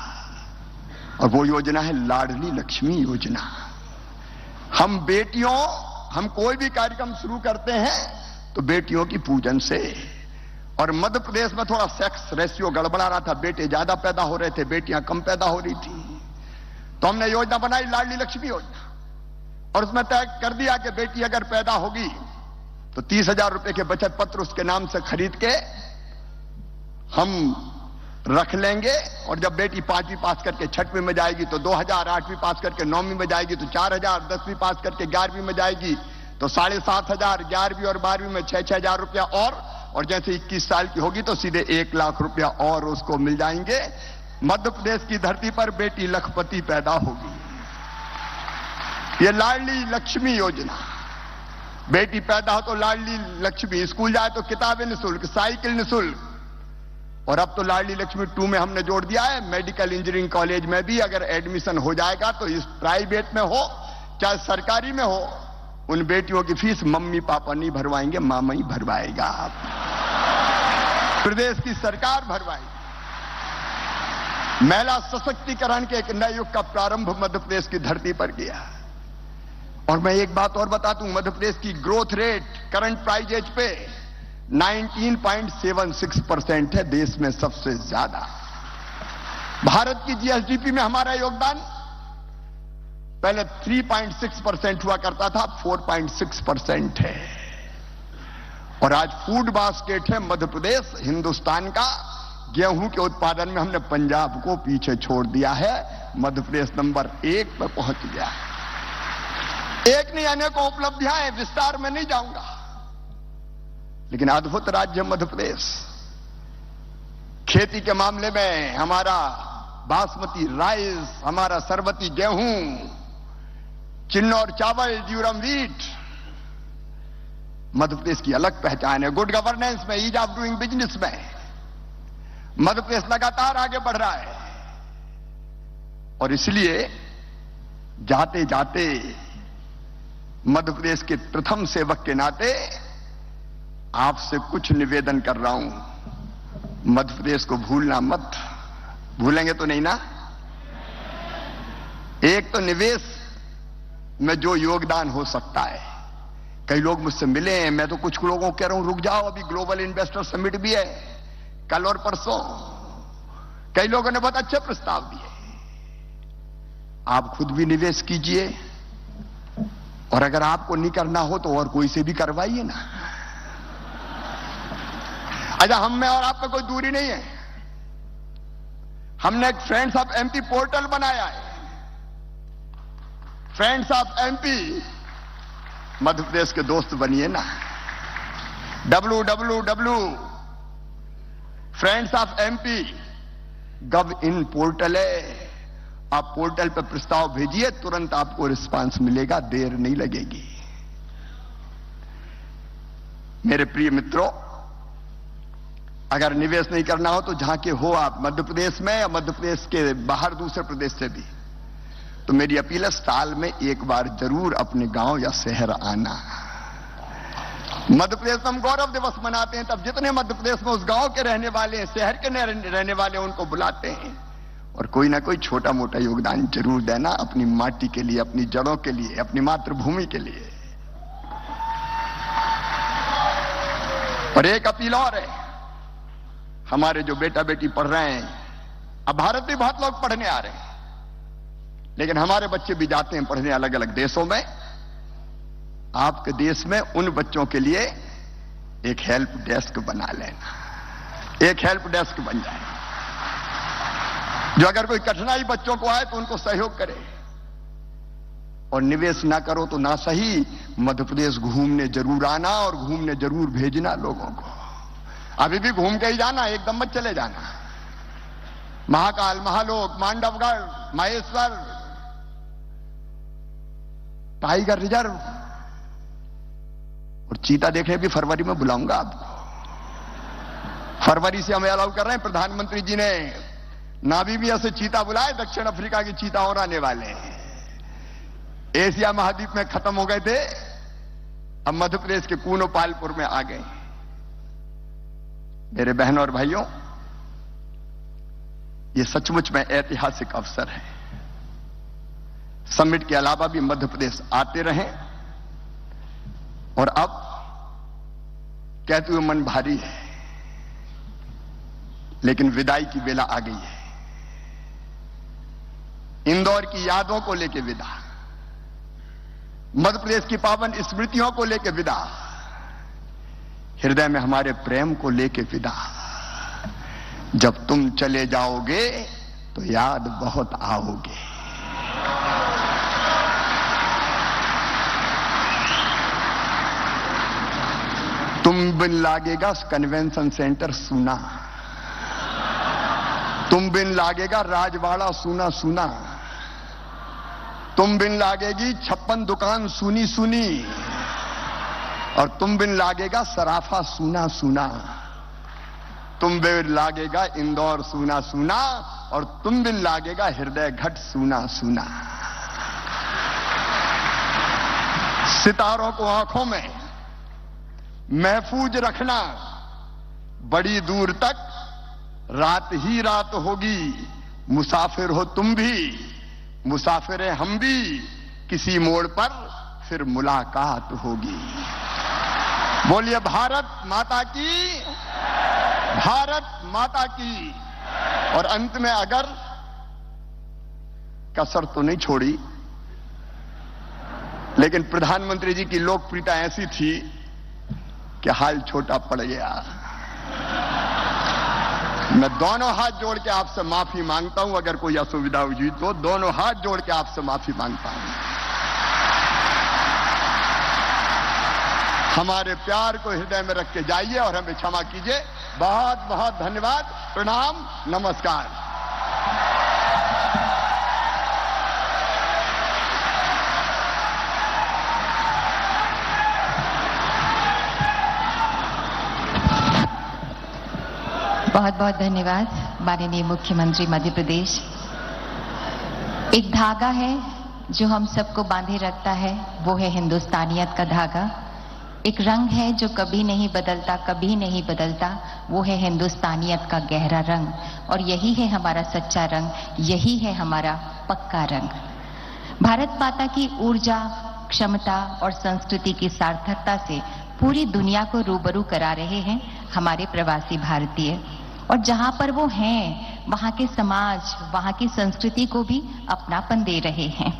और वो योजना है लाडली लक्ष्मी योजना। हम कोई भी कार्यक्रम शुरू करते हैं तो बेटियों की पूजन से, और मध्य प्रदेश में थोड़ा सेक्स रेशियो गड़बड़ा रहा था, बेटे ज्यादा पैदा हो रहे थे, बेटियां कम पैदा हो रही थी, तो हमने योजना बनाई लाडली लक्ष्मी योजना, और उसमें तय कर दिया कि बेटी अगर पैदा होगी तो 30,000 रुपए के बचत पत्र उसके नाम से खरीद के हम रख लेंगे, और जब बेटी 5वीं पास करके 6वीं में जाएगी तो 2,000, 8वीं पास करके 9वीं में जाएगी तो 4,000, 10वीं पास करके 11वीं में जाएगी तो 7,500, 11वीं और 12वीं में 6,000 रुपया, और जैसे 21 साल की होगी तो सीधे 1 लाख रुपया और उसको मिल जाएंगे। मध्य प्रदेश की धरती पर बेटी लखपति पैदा होगी। ये लाडली लक्ष्मी योजना, बेटी पैदा हो तो लाडली लक्ष्मी, स्कूल जाए तो किताबें निःशुल्क, साइकिल निःशुल्क, और अब तो लाडली लक्ष्मी 2 में हमने जोड़ दिया है, मेडिकल इंजीनियरिंग कॉलेज में भी अगर एडमिशन हो जाएगा तो इस प्राइवेट में हो चाहे सरकारी में हो, उन बेटियों की फीस मम्मी पापा नहीं भरवाएंगे, मामा ही भरवाएगा, प्रदेश की सरकार भरवाएगी। महिला सशक्तिकरण के एक नए युग का प्रारंभ मध्य प्रदेश की धरती पर किया। और मैं एक बात और बता दूं, मध्य प्रदेश की growth rate current price as per 19.76% है, देश में सबसे ज्यादा। भारत की जीएसडीपी में हमारा योगदान पहले 3.6% हुआ करता था, 4.6% है, और आज फूड बास्केट है मध्य प्रदेश हिंदुस्तान का। गेहूं के उत्पादन में हमने पंजाब को पीछे छोड़ दिया है, मध्य प्रदेश नंबर 1 पर पहुंच गया है। एक नहीं अनेकों उपलब्धियां हैं, विस्तार में नहीं जाऊंगा, लेकिन अद्भुत राज्य मध्य प्रदेश। खेती के मामले में हमारा बासमती राइस, हमारा सरबती गेहूं, चिन्नौर चावल, ड्यूरम व्हीट, मध्य प्रदेश की अलग पहचान है। गुड गवर्नेंस में, ईज ऑफ डूइंग बिजनेस में मध्य प्रदेश लगातार आगे बढ़ रहा है, और इसलिए जाते जाते मध्य प्रदेश के प्रथम सेवक के नाते आपसे कुछ निवेदन कर रहा हूं। मध्य प्रदेश को भूलना मत। भूलेंगे तो नहीं ना? एक तो निवेश में जो योगदान हो सकता है, कई लोग मुझसे मिले हैं, मैं तो कुछ लोगों को कह रहा हूं रुक जाओ, अभी ग्लोबल इन्वेस्टर समिट भी है कल और परसों। कई लोगों ने बहुत अच्छे प्रस्ताव दिए। आप खुद भी निवेश कीजिए, और अगर आपको नहीं करना हो तो और कोई से भी करवाइए ना। अच्छा, हम में और आप में कोई दूरी नहीं है। हमने एक फ्रेंड्स ऑफ एमपी पोर्टल बनाया है। Friends of MP, Madhya Pradesh के दोस्त बनिए ना। www.friendsofmp.gov.in पोर्टल है। आप पोर्टल पर प्रस्ताव भेजिए, तुरंत आपको रिस्पांस मिलेगा, देर नहीं लगेगी। मेरे प्रिय मित्रों, अगर निवेश नहीं करना हो तो जहां के हो आप, मध्य प्रदेश में या मध्य प्रदेश के बाहर दूसरे प्रदेश से भी, तो मेरी अपील है साल में एक बार जरूर अपने गांव या शहर आना। मध्य प्रदेश में हम गौरव दिवस मनाते हैं, तब जितने मध्य प्रदेश में उस गांव के रहने वाले हैं, शहर के रहने वाले हैं, उनको बुलाते हैं, और कोई ना कोई छोटा मोटा योगदान जरूर देना अपनी माटी के लिए, अपनी जड़ों के लिए, अपनी मातृभूमि के लिए। और एक अपील और है, हमारे जो बेटा बेटी पढ़ रहे हैं, अब भारत में बहुत लोग पढ़ने आ रहे हैं, लेकिन हमारे बच्चे भी जाते हैं पढ़ने अलग अलग देशों में। आपके देश में उन बच्चों के लिए एक हेल्प डेस्क बना लेना। एक हेल्प डेस्क बन जाए, जो अगर कोई कठिनाई बच्चों को आए तो उनको सहयोग करे। और निवेश ना करो तो ना सही, मध्य प्रदेश घूमने जरूर आना, और घूमने जरूर भेजना लोगों को। अभी भी घूम के ही जाना, एकदम मत चले जाना। महाकाल, महालोक, मांडवगढ़, महेश्वर, टाइगर रिजर्व और चीता देखने भी फरवरी में बुलाऊंगा आपको। फरवरी से हमें अलाउ कर रहे हैं। प्रधानमंत्री जी ने नामीबिया से चीता बुलाए, दक्षिण अफ्रीका की चीता और आने वाले हैं। एशिया महाद्वीप में खत्म हो गए थे, अब मध्य प्रदेश के कूनो पालपुर में आ गए। मेरे बहनों और भाइयों, यह सचमुच में ऐतिहासिक अवसर है। समिट के अलावा भी मध्य प्रदेश आते रहे और अब कहते हुए मन भारी है, लेकिन विदाई की बेला आ गई है। इंदौर की यादों को लेकर विदा, मध्य प्रदेश की पावन स्मृतियों को लेकर विदा, हृदय में हमारे प्रेम को लेकर विदा। जब तुम चले जाओगे तो याद बहुत आओगे। तुम बिन लागेगा कन्वेंशन सेंटर सूना, तुम बिन लागेगा राजवाड़ा सूना सूना, तुम बिन लागेगी 56 दुकान सुनी सुनी, और तुम बिन लागेगा सराफा सूना सूना, तुम बिन लागेगा इंदौर सूना सूना, और तुम बिन लागेगा हृदय घट सूना सूना। सितारों को आंखों में महफूज रखना, बड़ी दूर तक रात ही रात होगी। मुसाफिर हो तुम भी, मुसाफिर हैं हम भी, किसी मोड़ पर फिर मुलाकात होगी। बोलिए भारत माता की, भारत माता की। और अंत में अगर कसर तो नहीं छोड़ी, लेकिन प्रधानमंत्री जी की लोकप्रियता ऐसी थी कि हाल छोटा पड़ गया। मैं दोनों हाथ जोड़ के आपसे माफी मांगता हूं, अगर कोई असुविधा हुई तो दोनों हाथ जोड़ के आपसे माफी मांगता हूं। हमारे प्यार को हृदय में रख के जाइए और हमें क्षमा कीजिए। बहुत बहुत धन्यवाद, प्रणाम, नमस्कार। बहुत बहुत धन्यवाद माननीय मुख्यमंत्री मध्य प्रदेश। एक धागा है जो हम सबको बांधे रखता है, वो है हिंदुस्तानियत का धागा। एक रंग है जो कभी नहीं बदलता, कभी नहीं बदलता, वो है हिंदुस्तानियत का गहरा रंग। और यही है हमारा सच्चा रंग, यही है हमारा पक्का रंग। भारत माता की ऊर्जा, क्षमता और संस्कृति की सार्थकता से पूरी दुनिया को रूबरू करा रहे हैं हमारे प्रवासी भारतीय। और जहां पर वो हैं, वहां के समाज, वहां की संस्कृति को भी अपनापन दे रहे हैं।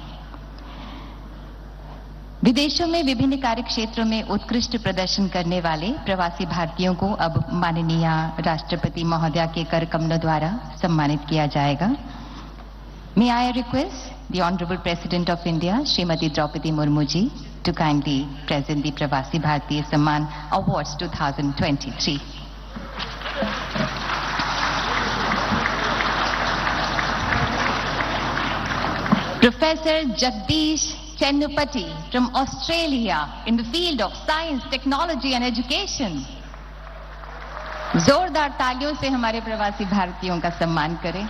विदेशों में विभिन्न कार्य क्षेत्रों में उत्कृष्ट प्रदर्शन करने वाले प्रवासी भारतीयों को अब माननीय राष्ट्रपति महोदया के कर कमलों द्वारा सम्मानित किया जाएगा। May I request the Honorable President of India, Srimati Droupadi Murmu ji, to kindly present the Pravasi Bharatiya Samman Awards 2023. Professor Jagdish Chennupati from Australia in the field of science, technology and education. जोरदार तालियों से हमारे प्रवासी भारतीयों का सम्मान करें।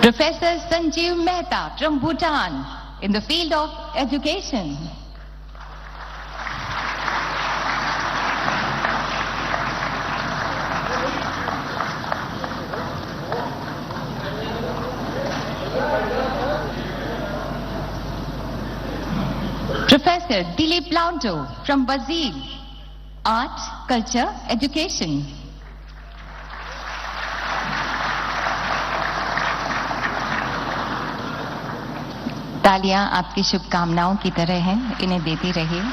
Professor Sanjeev Mehta from Bhutan in the field of education. Professor Dilip Lauto from Brazil, Art, Culture, Education. तालियां आपकी शुभकामनाओं की तरह हैं, इन्हें देती रहिए।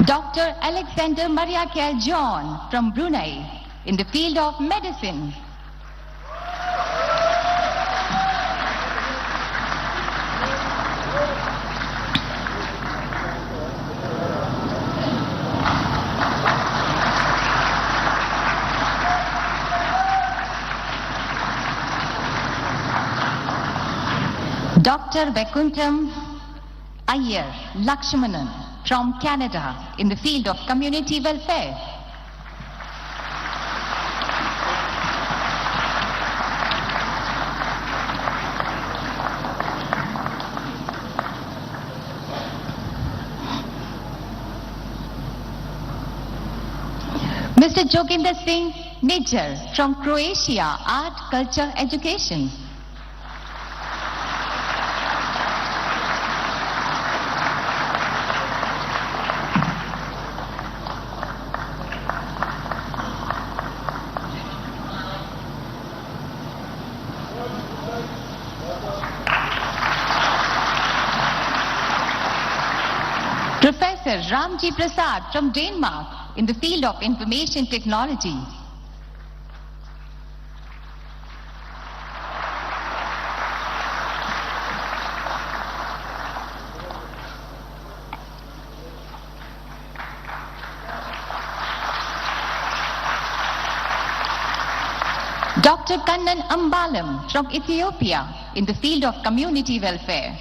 Dr. Alexander Mariakel John from Brunei in the field of medicine. Dr. Vakuntham Iyer Lakshmanan from Canada in the field of community welfare. Mr. Joginder Singh Major from Croatia, Art, Culture, Education. Professor Ramji Prasad from Denmark in the field of information technology. Dr. Kannan Ambalam from Ethiopia in the field of community welfare.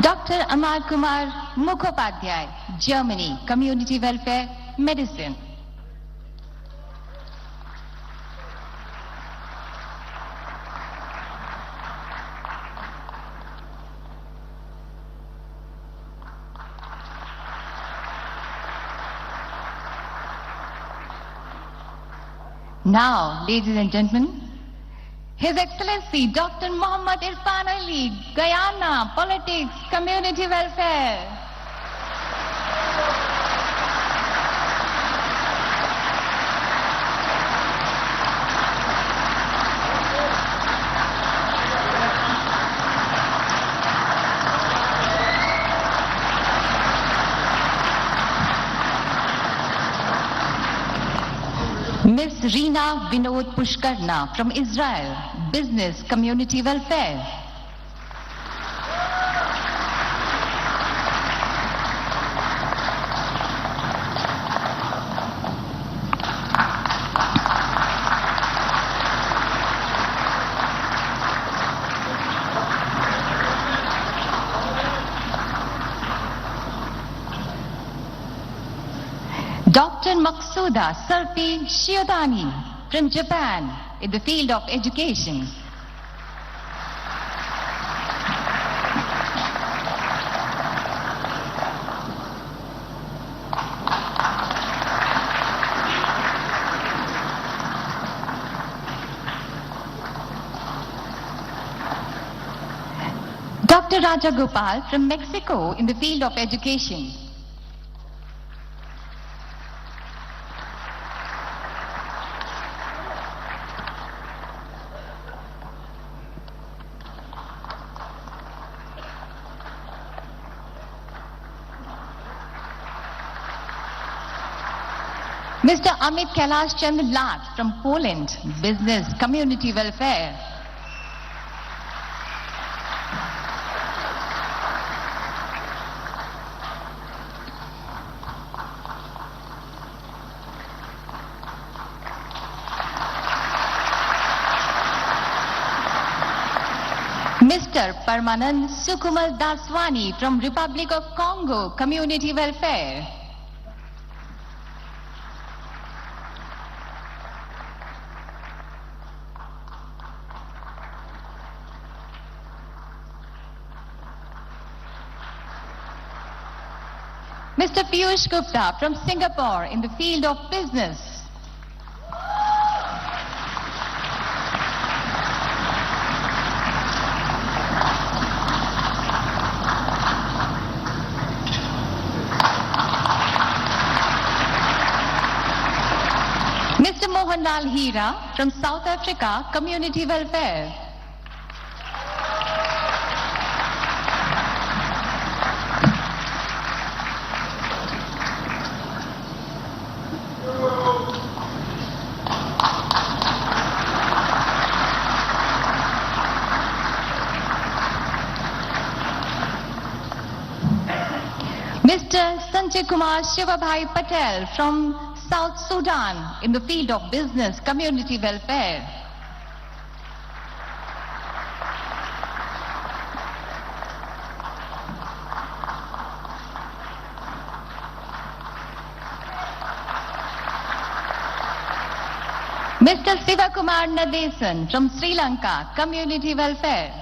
Dr. Amar Kumar Mukhopadhyay, Germany, Community Welfare, Medicine. Now, ladies and gentlemen, His Excellency Dr. Muhammad Irfan Ali, Guyana, Politics, Community Welfare. Ms. Reena Vinod Pushkarna from Israel, Business Community Welfare. Dr. Maksuda Sarpi Shiodani from Japan in the field of education. Dr. Raja Gopal from Mexico in the field of education. Mr. Amit Kailash Chandra Lat from Poland, Business Community Welfare. Mr. Parmanand Sukumal Daswani from Republic of Congo, Community Welfare. Mr. Piyush Gupta from Singapore in the field of business. Mr. Mohanlal Hira from South Africa, Community Welfare. Mr. Sanjay Kumar Shivabhai Patel from South Sudan in the field of business community welfare. Mr. Sivakumar Nadesan from Sri Lanka, Community Welfare.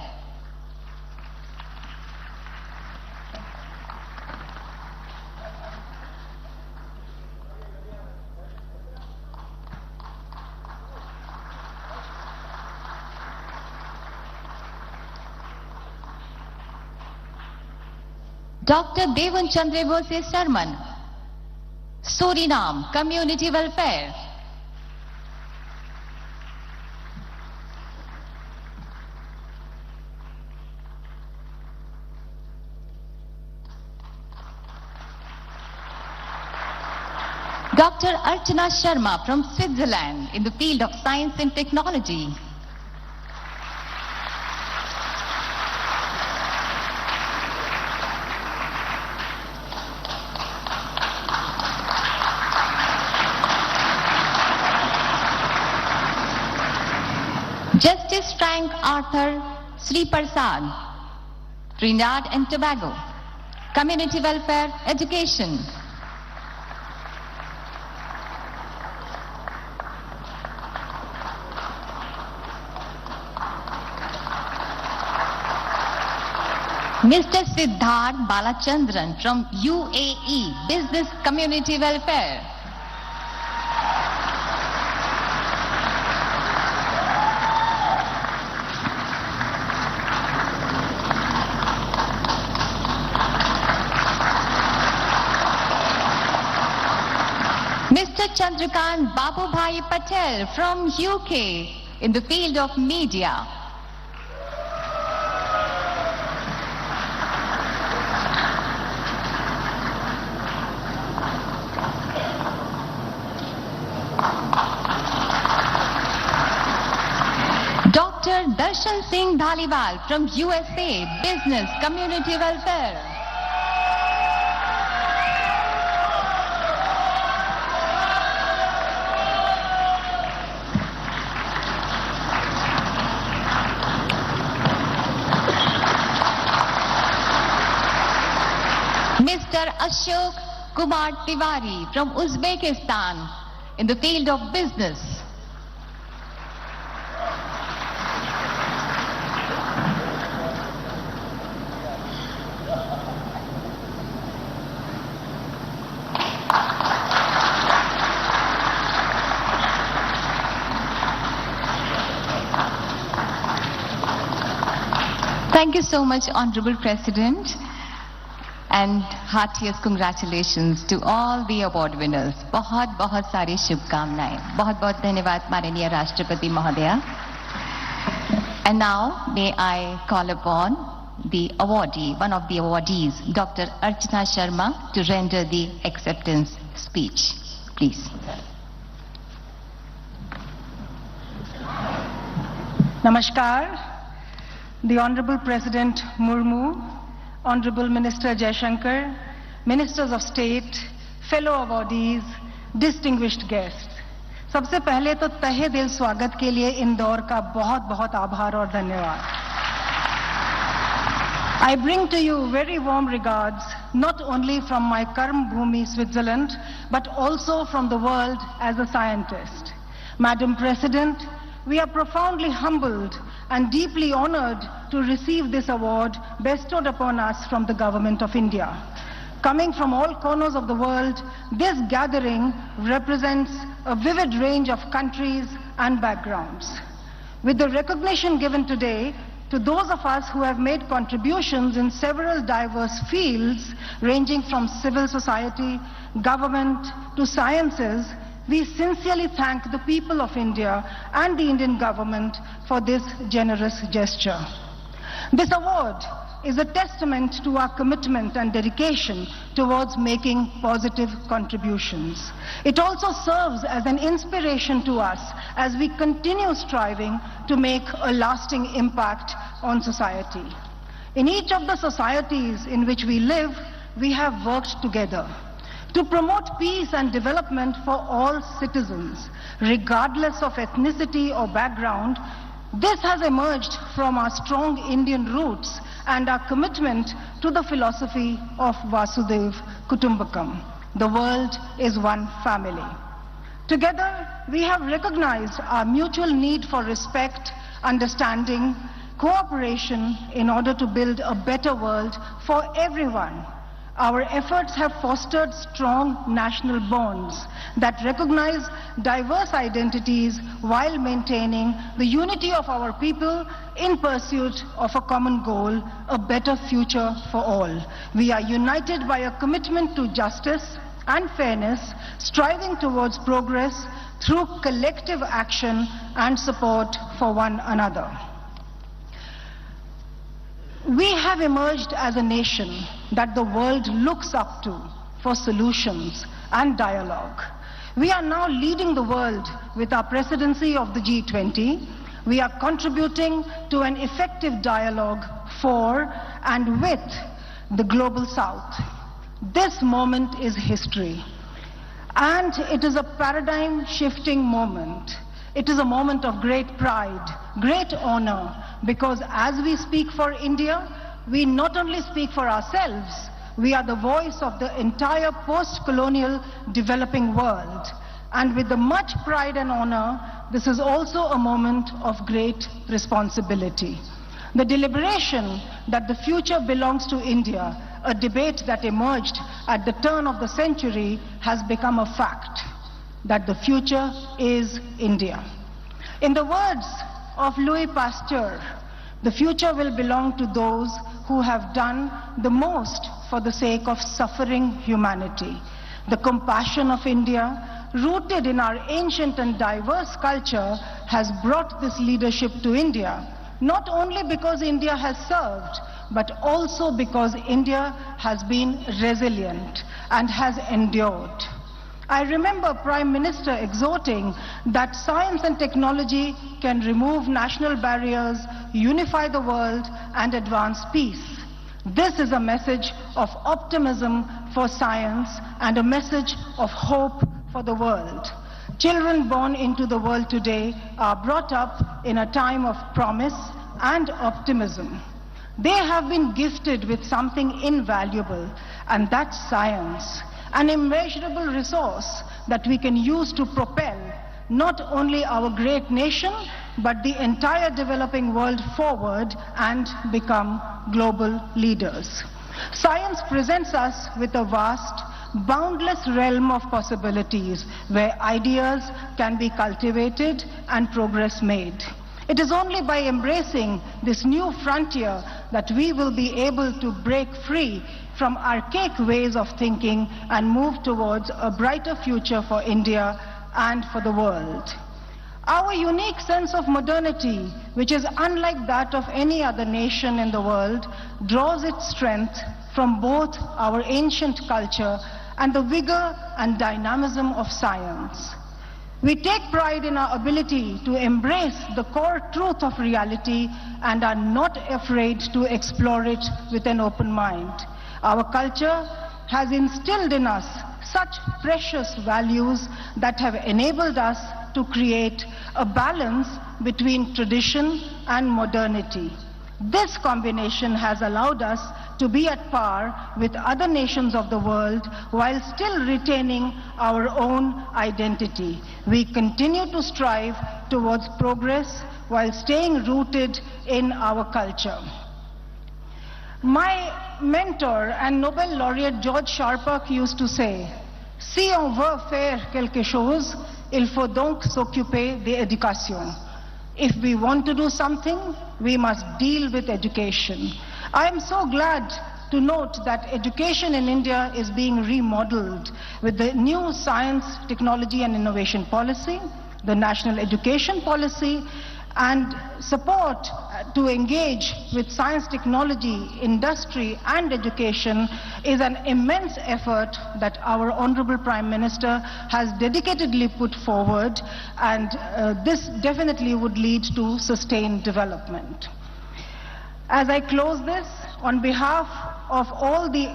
Dr. Devan Chandrebose Samman, Suriname, Community Welfare. Dr. Archana Sharma from Switzerland in the field of science and technology. Justice Frank Arthur Sri Prasad, Trinidad and Tobago, Community Welfare, Education. Mr. Siddharth Balachandran from UAE, Business Community Welfare. Mr. Chandrakant Babubhai Patel from UK in the field of media. Dr. Darshan Singh Dhaliwal from USA, Business Community Welfare. Mr. Ashok Kumar Tiwari from Uzbekistan in the field of business. Thank you so much, Honorable President, and heartiest congratulations to all the award winners. बहुत बहुत सारी शुभकामनाएं. बहुत बहुत धन्यवाद माननीय राष्ट्रपति महोदया. And now may I call upon the awardee, one of the awardees, Dr. Archana Sharma, to render the acceptance speech. Please. Namaskar. The Honorable President Murmu, Honorable Minister Jaishankar, Ministers of State, fellow awardees, distinguished guests. सबसे पहले तो तहे दिल स्वागत के लिए इंदौर का बहुत बहुत आभार और धन्यवाद. I bring to you very warm regards, not only from my Karm Bhumi, Switzerland, but also from the world as a scientist. Madam President, we are profoundly humbled and deeply honored to receive this award bestowed upon us from the Government of India. Coming from all corners of the world, this gathering represents a vivid range of countries and backgrounds. With the recognition given today to those of us who have made contributions in several diverse fields, ranging from civil society, government to sciences, we sincerely thank the people of India and the Indian government for this generous gesture. This award is a testament to our commitment and dedication towards making positive contributions. It also serves as an inspiration to us as we continue striving to make a lasting impact on society. In each of the societies in which we live, we have worked together. to promote peace and development for all citizens, regardless of ethnicity or background. This has emerged from our strong Indian roots and our commitment to the philosophy of Vasudhaiva Kutumbakam. The world is one family. Together, we have recognized our mutual need for respect, understanding, cooperation in order to build a better world for everyone. Our efforts have fostered strong national bonds that recognize diverse identities while maintaining the unity of our people in pursuit of a common goal, a better future for all. We are united by a commitment to justice and fairness, striving towards progress through collective action and support for one another. We have emerged as a nation that the world looks up to for solutions and dialogue. We are now leading the world with our presidency of the G20. We are contributing to an effective dialogue for and with the global South. This moment is history, and it is a paradigm-shifting moment. It is a moment of great pride, great honor, because as we speak for India, we not only speak for ourselves, we are the voice of the entire post-colonial developing world. And with the much pride and honor, this is also a moment of great responsibility. The deliberation that the future belongs to India, a debate that emerged at the turn of the century, has become a fact, that the future is India. In the words of Louis Pasteur, the future will belong to those who have done the most for the sake of suffering humanity. The compassion of India, rooted in our ancient and diverse culture, has brought this leadership to India, not only because India has served, but also because India has been resilient and has endured. I remember Prime Minister exhorting that science and technology can remove national barriers, unify the world, and advance peace. This is a message of optimism for science and a message of hope for the world. Children born into the world today are brought up in a time of promise and optimism. They have been gifted with something invaluable, and that's science, an immeasurable resource that we can use to propel not only our great nation, but the entire developing world forward and become global leaders. Science presents us with a vast, boundless realm of possibilities where ideas can be cultivated and progress made. It is only by embracing this new frontier that we will be able to break free from archaic ways of thinking and move towards a brighter future for India and for the world. Our unique sense of modernity, which is unlike that of any other nation in the world, draws its strength from both our ancient culture and the vigor and dynamism of science. We take pride in our ability to embrace the core truth of reality and are not afraid to explore it with an open mind. Our culture has instilled in us such precious values that have enabled us to create a balance between tradition and modernity. This combination has allowed us to be at par with other nations of the world while still retaining our own identity. We continue to strive towards progress while staying rooted in our culture. My mentor and Nobel laureate George Sharpak used to say, "Si on veut faire quelque chose, il faut donc s'occuper de l'éducation." If we want to do something, we must deal with education. I am so glad to note that education in India is being remodeled with the new science, technology and innovation policy, the national education policy, and support to engage with science, technology, industry and education is an immense effort that our Honorable Prime Minister has dedicatedly put forward, and this definitely would lead to sustained development. As I close this, on behalf of all the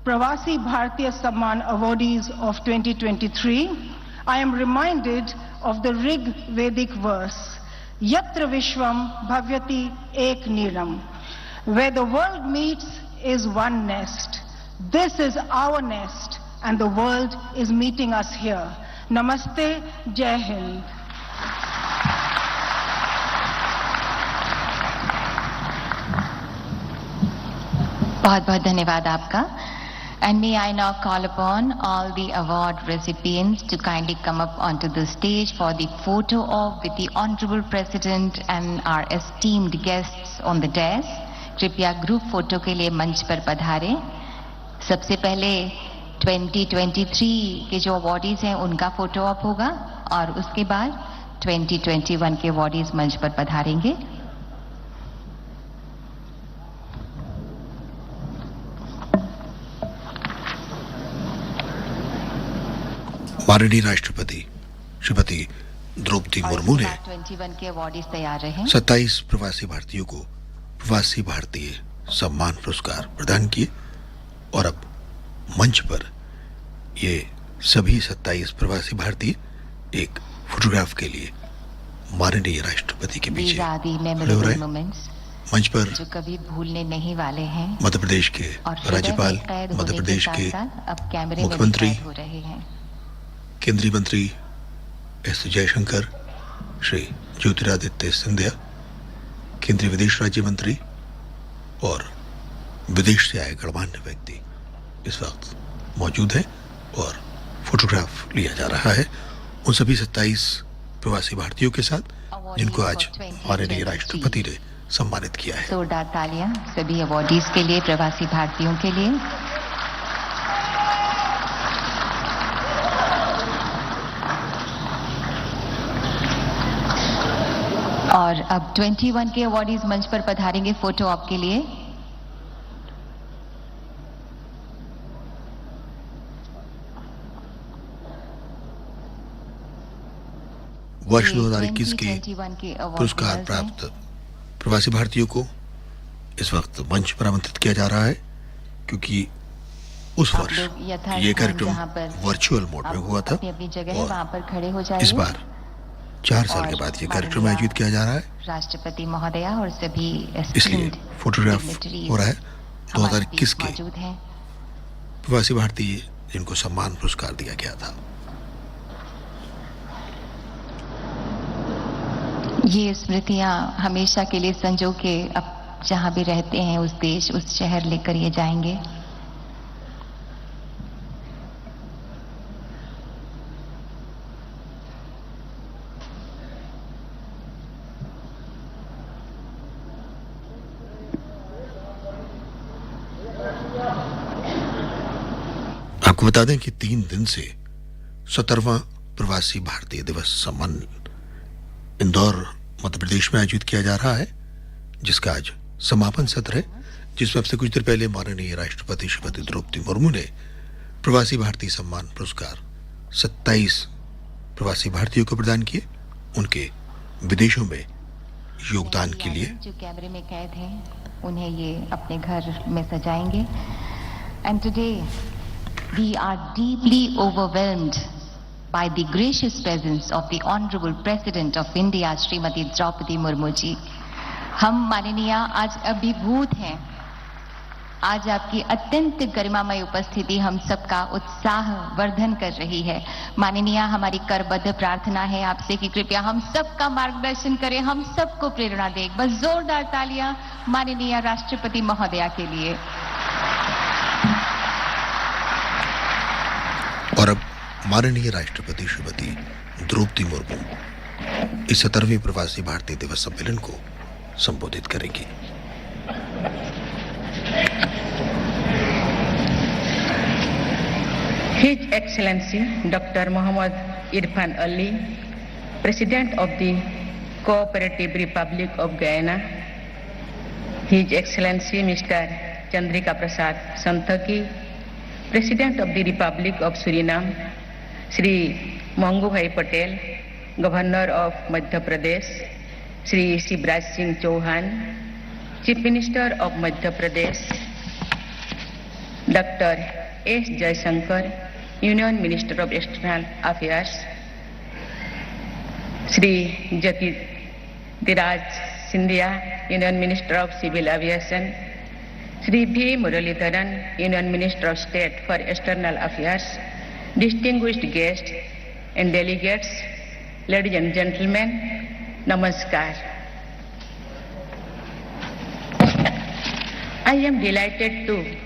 Pravasi Bharatiya Samman awardees of 2023, I am reminded of the Rig Vedic verse, Yatra Vishwam Bhavyati Ek Niram. Where the world meets is one nest. This is our nest, and the world is meeting us here. Namaste, Jai Hind. बहुत बहुत धन्यवाद आपका. And may I now call upon all the award recipients to kindly come up onto the stage for the photo op with the Honorable President and our esteemed guests on the dais. कृपया group photo के लिए मंच पर पधारें. सबसे पहले 2023 के जो awardees हैं उनका फोटो ऑप होगा और उसके बाद 2021 के अवॉर्डीज मंच पर पधारेंगे. माननीय राष्ट्रपति श्रीमती द्रौपदी मुर्मू ने 21 के अवॉर्डीज तैयार रहे. 27 प्रवासी भारतीयों को प्रवासी भारतीय सम्मान पुरस्कार प्रदान किए और अब मंच पर ये सभी 27 प्रवासी भारतीय एक फोटोग्राफ के लिए माननीय राष्ट्रपति के पीछे खड़े हो रहे हैं. मंच पर जो कभी भूलने नहीं वाले हैं मध्य प्रदेश के राज्यपाल, मध्य प्रदेश के मुख्यमंत्री, हो रहे हैं. केंद्रीय मंत्री एस जयशंकर, श्री ज्योतिरादित्य सिंधिया, केंद्रीय विदेश राज्य मंत्री और विदेश से आए गणमान्य व्यक्ति इस वक्त मौजूद हैं और फोटोग्राफ लिया जा रहा है उन सभी 27 प्रवासी भारतीयों के साथ जिनको आज माननीय राष्ट्रपति ने सम्मानित किया है. जोरदार तालियां सभी अवॉर्डीज के लिए, प्रवासी भारतीयों के लिए. और अब 21 के अवॉर्डीज मंच पर पधारेंगे फोटो ऑप के लिए. वर्ष 2021 के पुरस्कार प्राप्त प्रवासी भारतीयों को इस वक्त मंच पर आमंत्रित किया जा रहा है क्योंकि उस वर्ष ये कार्यक्रम वर्चुअल मोड में हुआ था और इस बार 4 साल के बाद ये कार्यक्रम आयोजित किया जा रहा है. राष्ट्रपति महोदया और सभी इसलिए फोटोग्राफ हो रहा है 2021 के प्रवासी भारतीय जिनको सम्मान पुरस्कार दिया गया था. ये स्मृतियां हमेशा के लिए संजो के अब जहां भी रहते हैं उस देश, उस शहर लेकर ये जाएंगे. आपको बता दें कि 3 दिन से 17वां प्रवासी भारतीय दिवस सम्मान इंदौर मध्य प्रदेश में आयोजित किया जा रहा है जिसका आज समापन सत्र है जिसमें अब से कुछ देर पहले माननीय राष्ट्रपति श्रीमती द्रौपदी मुर्मू ने प्रवासी भारतीय सम्मान पुरस्कार 27 प्रवासी भारतीयों को प्रदान किए उनके विदेशों में योगदान के लिए. जो कैमरे में कैद हैं उन्हें ये अपने घर में सजाएंगे. And today we are deeply overwhelmed by the gracious presence of the Honorable President of India, Srimati Droupadi Murmu ji. हम माननीय आज अभिभूत हैं. आज आपकी अत्यंत गरिमामय उपस्थिति हम सबका उत्साह वर्धन कर रही है. माननीय हमारी करबद्ध प्रार्थना है आपसे कि कृपया हम सबका मार्गदर्शन करें, हम सबको प्रेरणा दें. बस जोरदार तालियां माननीय राष्ट्रपति महोदया के लिए. और अब माननीय राष्ट्रपति श्रीमती द्रौपदी मुर्मू इस 17वें प्रवासी भारतीय दिवस सम्मेलन को संबोधित करेंगी. His Excellency Dr. Muhammad Irfan Ali, President of the Cooperative Republic of Guyana, His Excellency Mr. Chandrika Prasad Santaki, President of the Republic of Suriname, Shri Mangubhai Patel, Governor of Madhya Pradesh, Shri Shivraj Singh Chauhan, Chief Minister of Madhya Pradesh, Dr. S. Jaishankar, Union Minister of External Affairs, Shri Jyotiraj Scindia, Union Minister of Civil Aviation, Shri V. Muralidharan, Union Minister of State for External Affairs, distinguished guests and delegates, ladies and gentlemen, Namaskar. I am delighted to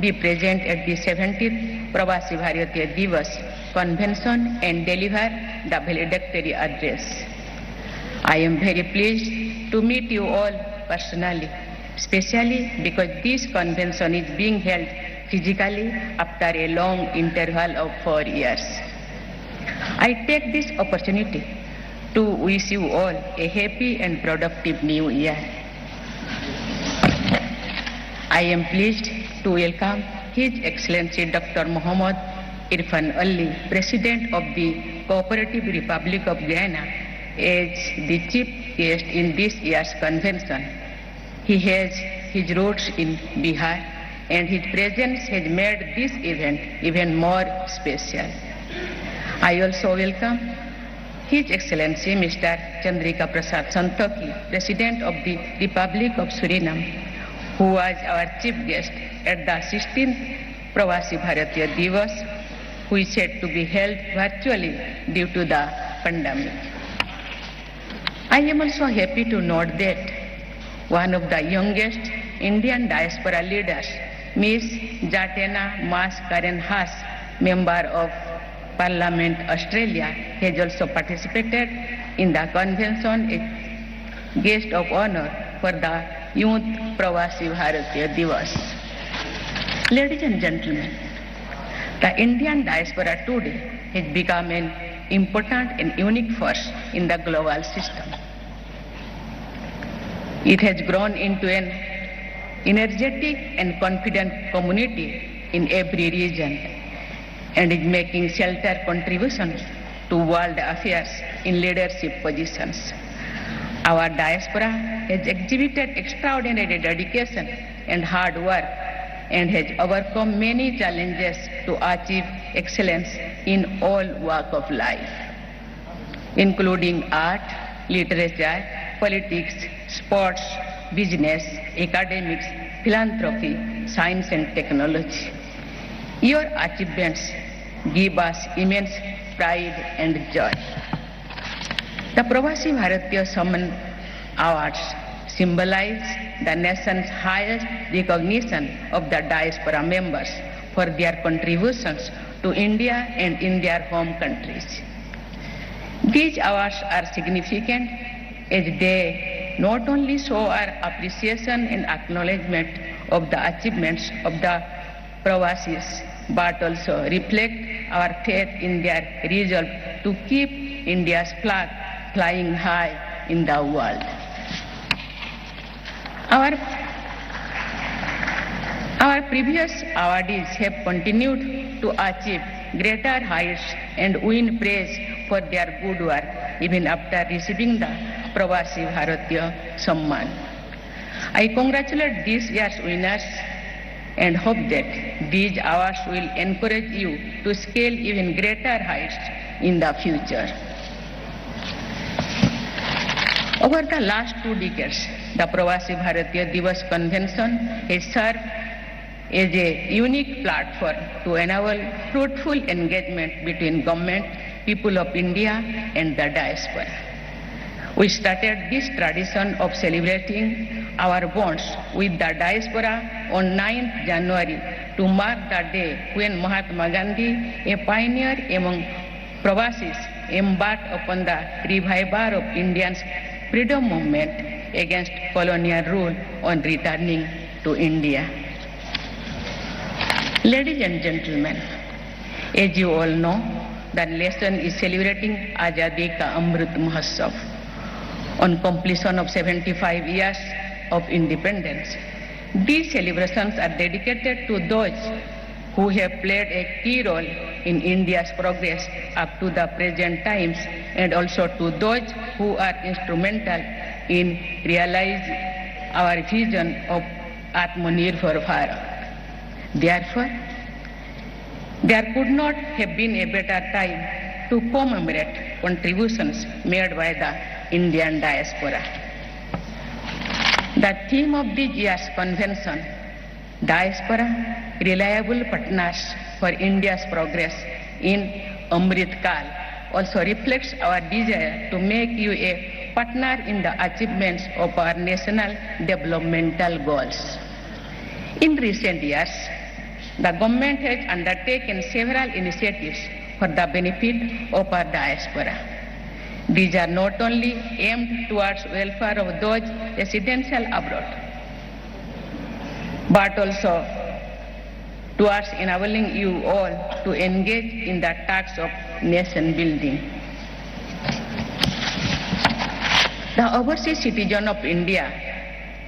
be present at the 17th Pravasi Bharatiya Diwas convention and deliver the valedictory address. I am very pleased to meet you all personally, especially because this convention is being held physically after a long interval of 4 years. I take this opportunity to wish you all a happy and productive new year. I am pleased to welcome His Excellency Dr. Mohammad Irfan Ali, President of the Cooperative Republic of Guyana, as the chief guest in this year's convention. He has his roots in Bihar, and his presence has made this event even more special. I also welcome His Excellency Mr. Chandrika Prasad Santokhi, President of the Republic of Suriname, who was our chief guest at the 16th Pravasi Bharatiya Diwas, which is said to be held virtually due to the pandemic. I am also happy to note that one of the youngest Indian diaspora leaders, Ms. Jatena Mas Karen Haas, Member of Parliament Australia, has also participated in the convention as guest of honor for the Youth Pravasi Bharatiya Diwas. Ladies and gentlemen, the Indian diaspora today has become an important and unique force in the global system. It has grown into an energetic and confident community in every region and is making shelter contributions to world affairs in leadership positions. Our diaspora has exhibited extraordinary dedication and hard work and has overcome many challenges to achieve excellence in all walks of life, including art, literature, politics, sports, business, academics, philanthropy, science and technology. Your achievements give us immense pride and joy. The Pravasi Bharatiya Samman Awards symbolize the nation's highest recognition of the diaspora members for their contributions to India and in their home countries. These awards are significant as they not only show our appreciation and acknowledgement of the achievements of the Pravasis, but also reflect our faith in their resolve to keep India's flag flying high in the world. Our previous awardees have continued to achieve greater heights and win praise for their good work even after receiving the Pravasi Bharatiya Samman. I congratulate this year's winners and hope that these awards will encourage you to scale even greater heights in the future. Over the last 2 decades, the Pravasi Bharatiya Diwas Convention has served as a unique platform to enable fruitful engagement between government, people of India and the diaspora. We started this tradition of celebrating our bonds with the diaspora on 9th January to mark the day when Mahatma Gandhi, a pioneer among Pravasis, embarked upon the revival of Indians' freedom movement against colonial rule on returning to India. Ladies and gentlemen, as you all know, the nation is celebrating Azadi Ka Amrit Mahotsav on completion of 75 years of independence. These celebrations are dedicated to those who have played a key role in India's progress up to the present times, and also to those who are instrumental in realizing our vision of Atmanirbhar Bharat. Therefore, there could not have been a better time to commemorate contributions made by the Indian diaspora. The theme of this year's convention, Diaspora, Reliable Partners for India's Progress in Amrit Kal, also reflects our desire to make you a partner in the achievements of our national developmental goals. In recent years, the government has undertaken several initiatives for the benefit of our diaspora. These are not only aimed towards welfare of those residential abroad, but also towards enabling you all to engage in the tasks of nation building. The Overseas Citizen of India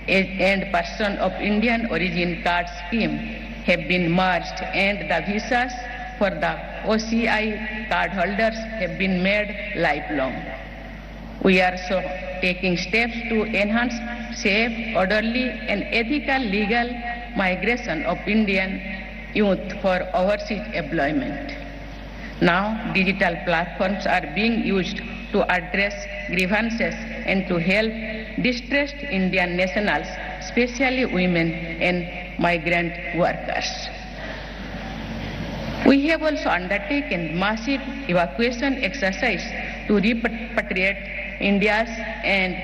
and Person of Indian Origin Card Scheme have been merged, and the visas for the OCI cardholders have been made lifelong. We are so taking steps to enhance safe, orderly, and ethical legal migration of Indian youth for overseas employment. Now, digital platforms are being used to address grievances and to help distressed Indian nationals, especially women and migrant workers. We have also undertaken massive evacuation exercise to repatriate India's and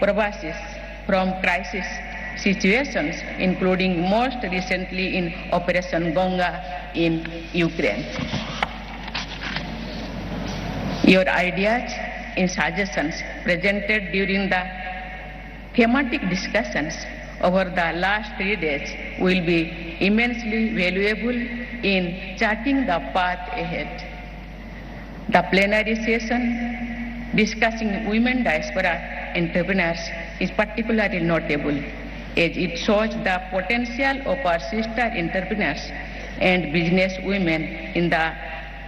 Pravasis from crisis situations, including most recently in Operation Ganga in Ukraine. Your ideas and suggestions presented during the thematic discussions over the last 3 days will be immensely valuable in charting the path ahead. The plenary session discussing women diaspora entrepreneurs is particularly notable, as it shows the potential of our sister entrepreneurs and business women in the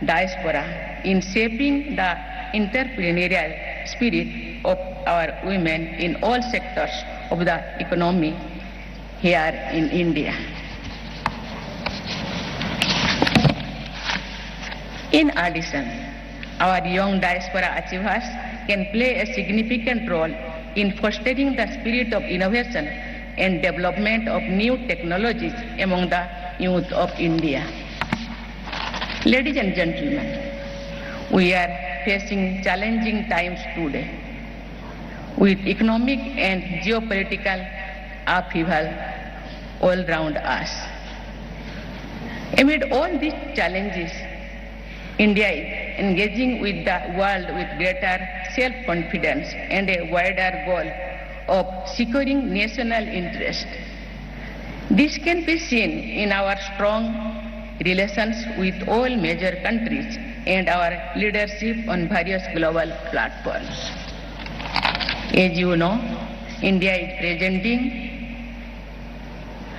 diaspora in shaping the entrepreneurial spirit of our women in all sectors of the economy here in India. In addition, our young diaspora achievers can play a significant role in fostering the spirit of innovation and development of new technologies among the youth of India. Ladies and gentlemen, we are facing challenging times today, with economic and geopolitical upheaval all around us. Amid all these challenges, India is engaging with the world with greater self-confidence and a wider goal of securing national interest. This can be seen in our strong relations with all major countries and our leadership on various global platforms. As you know, India is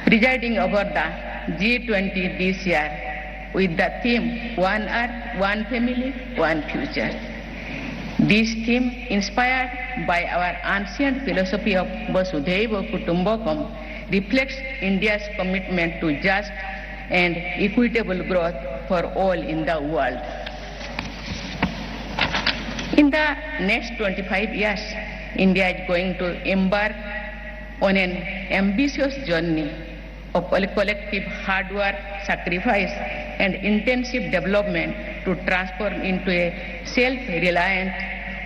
presiding over the G20 this year with the theme One Earth, One Family, One Future. This theme, inspired by our ancient philosophy of Vasudhaiva Kutumbakam, reflects India's commitment to just and equitable growth for all in the world. In the next 25 years, India is going to embark on an ambitious journey of collective hard work, sacrifice, and intensive development to transform into a self-reliant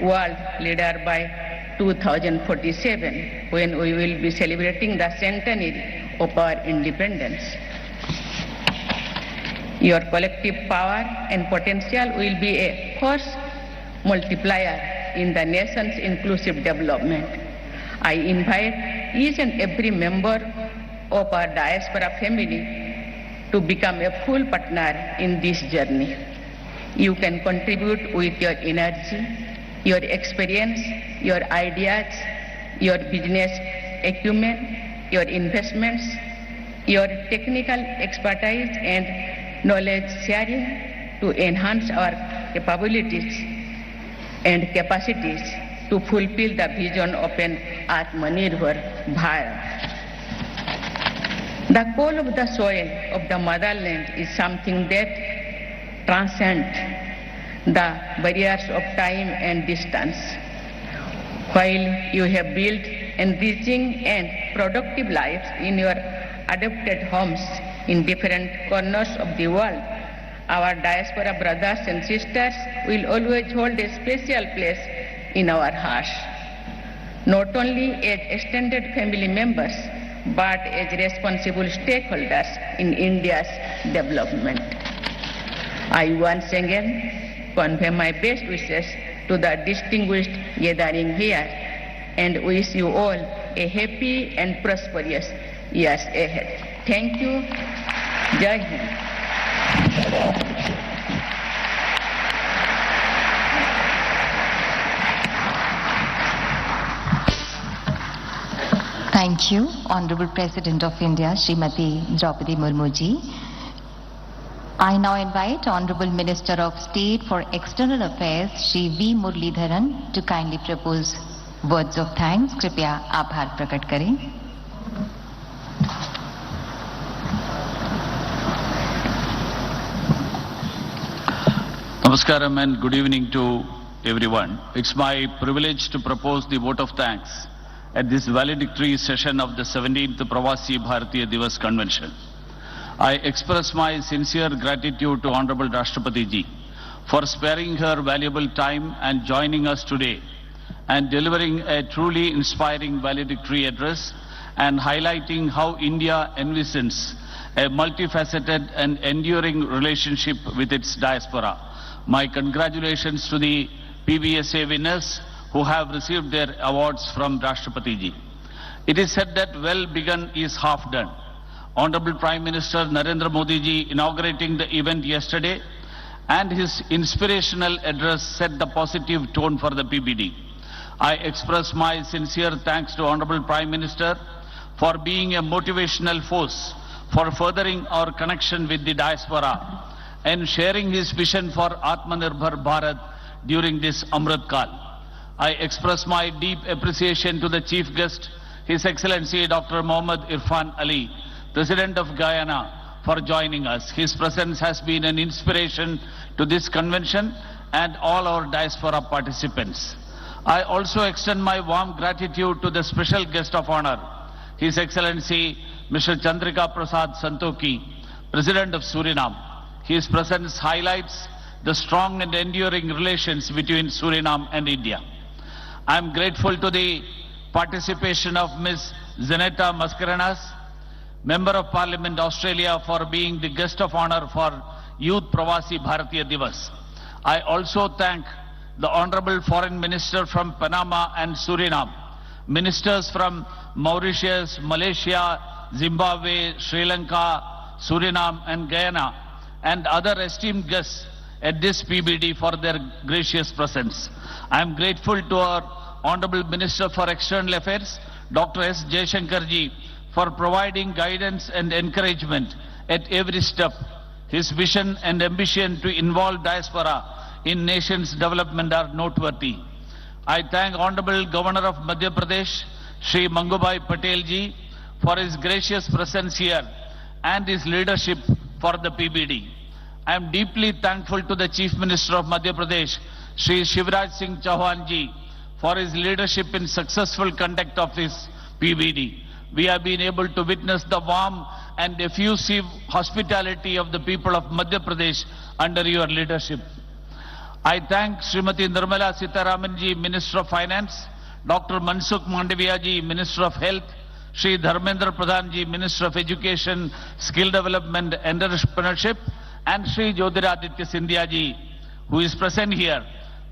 world leader by 2047, when we will be celebrating the centenary of our independence. Your collective power and potential will be a force multiplier in the nation's inclusive development. I invite each and every member of our diaspora family to become a full partner in this journey. You can contribute with your energy, your experience, your ideas, your business acumen, your investments, your technical expertise and knowledge sharing to enhance our capabilities and capacities to fulfill the vision of an Atmanirbhar Bharat. The call of the soil of the motherland is something that transcends the barriers of time and distance. While you have built enriching and productive lives in your adopted homes in different corners of the world, our diaspora brothers and sisters will always hold a special place in our hearts, not only as extended family members, but as responsible stakeholders in India's development. I once again convey my best wishes to the distinguished gathering here and wish you all a happy and prosperous years ahead. Thank you. Jai Hind. Thank you, Honorable President of India, Srimati Droupadi Murmu ji. I now invite Honorable Minister of State for External Affairs, Shri V. Muralidharan, to kindly propose words of thanks. कृपया आभार प्रकट करें. Namaskaram and good evening to everyone. It's my privilege to propose the vote of thanks at this valedictory session of the 17th Pravasi Bharatiya Diwas Convention. I express my sincere gratitude to Honorable Rashtrapati ji for sparing her valuable time and joining us today and delivering a truly inspiring valedictory address and highlighting how India envisions a multifaceted and enduring relationship with its diaspora. My congratulations to the PBSA winners who have received their awards from Rashtrapati ji. It is said that well begun is half done. Honorable Prime Minister Narendra Modi ji inaugurating the event yesterday and his inspirational address set the positive tone for the PBD. I express my sincere thanks to Honorable Prime Minister for being a motivational force for furthering our connection with the diaspora and sharing his vision for Atmanirbhar Bharat during this Amrit Kal. I express my deep appreciation to the Chief Guest, His Excellency Dr. Mohammad Irfan Ali, President of Guyana, for joining us. His presence has been an inspiration to this convention and all our diaspora participants. I also extend my warm gratitude to the special guest of honor, His Excellency Mr. Chandrika Prasad Santoki, President of Suriname. His presence highlights the strong and enduring relations between Suriname and India. I am grateful to the participation of Ms. Zeneta Mascarenas, Member of Parliament Australia, for being the guest of honor for Youth Pravasi Bharatiya Diwas. I also thank the Honorable Foreign Minister from Panama and Suriname, ministers from Mauritius, Malaysia, Zimbabwe, Sri Lanka, Suriname and Guyana, and other esteemed guests at this PBD for their gracious presence. I am grateful to our Honorable Minister for External Affairs, Dr. S. Jaishankar ji, for providing guidance and encouragement at every step. His vision and ambition to involve diaspora in nation's development are noteworthy. I thank Honorable Governor of Madhya Pradesh, Shri Mangubai Patel ji, for his gracious presence here and his leadership for the PBD. I am deeply thankful to the Chief Minister of Madhya Pradesh, Shri Shivraj Singh Chauhan ji, for his leadership in successful conduct of this PBD. We have been able to witness the warm and effusive hospitality of the people of Madhya Pradesh under your leadership. I thank Srimati Nirmala Sitharaman ji, Minister of Finance, Dr. Mansukh Mandavia ji, Minister of Health, Shri Dharmendra Pradhan ji, Minister of Education, Skill Development and Entrepreneurship, and Shri Jyotiraditya Scindia ji, who is present here,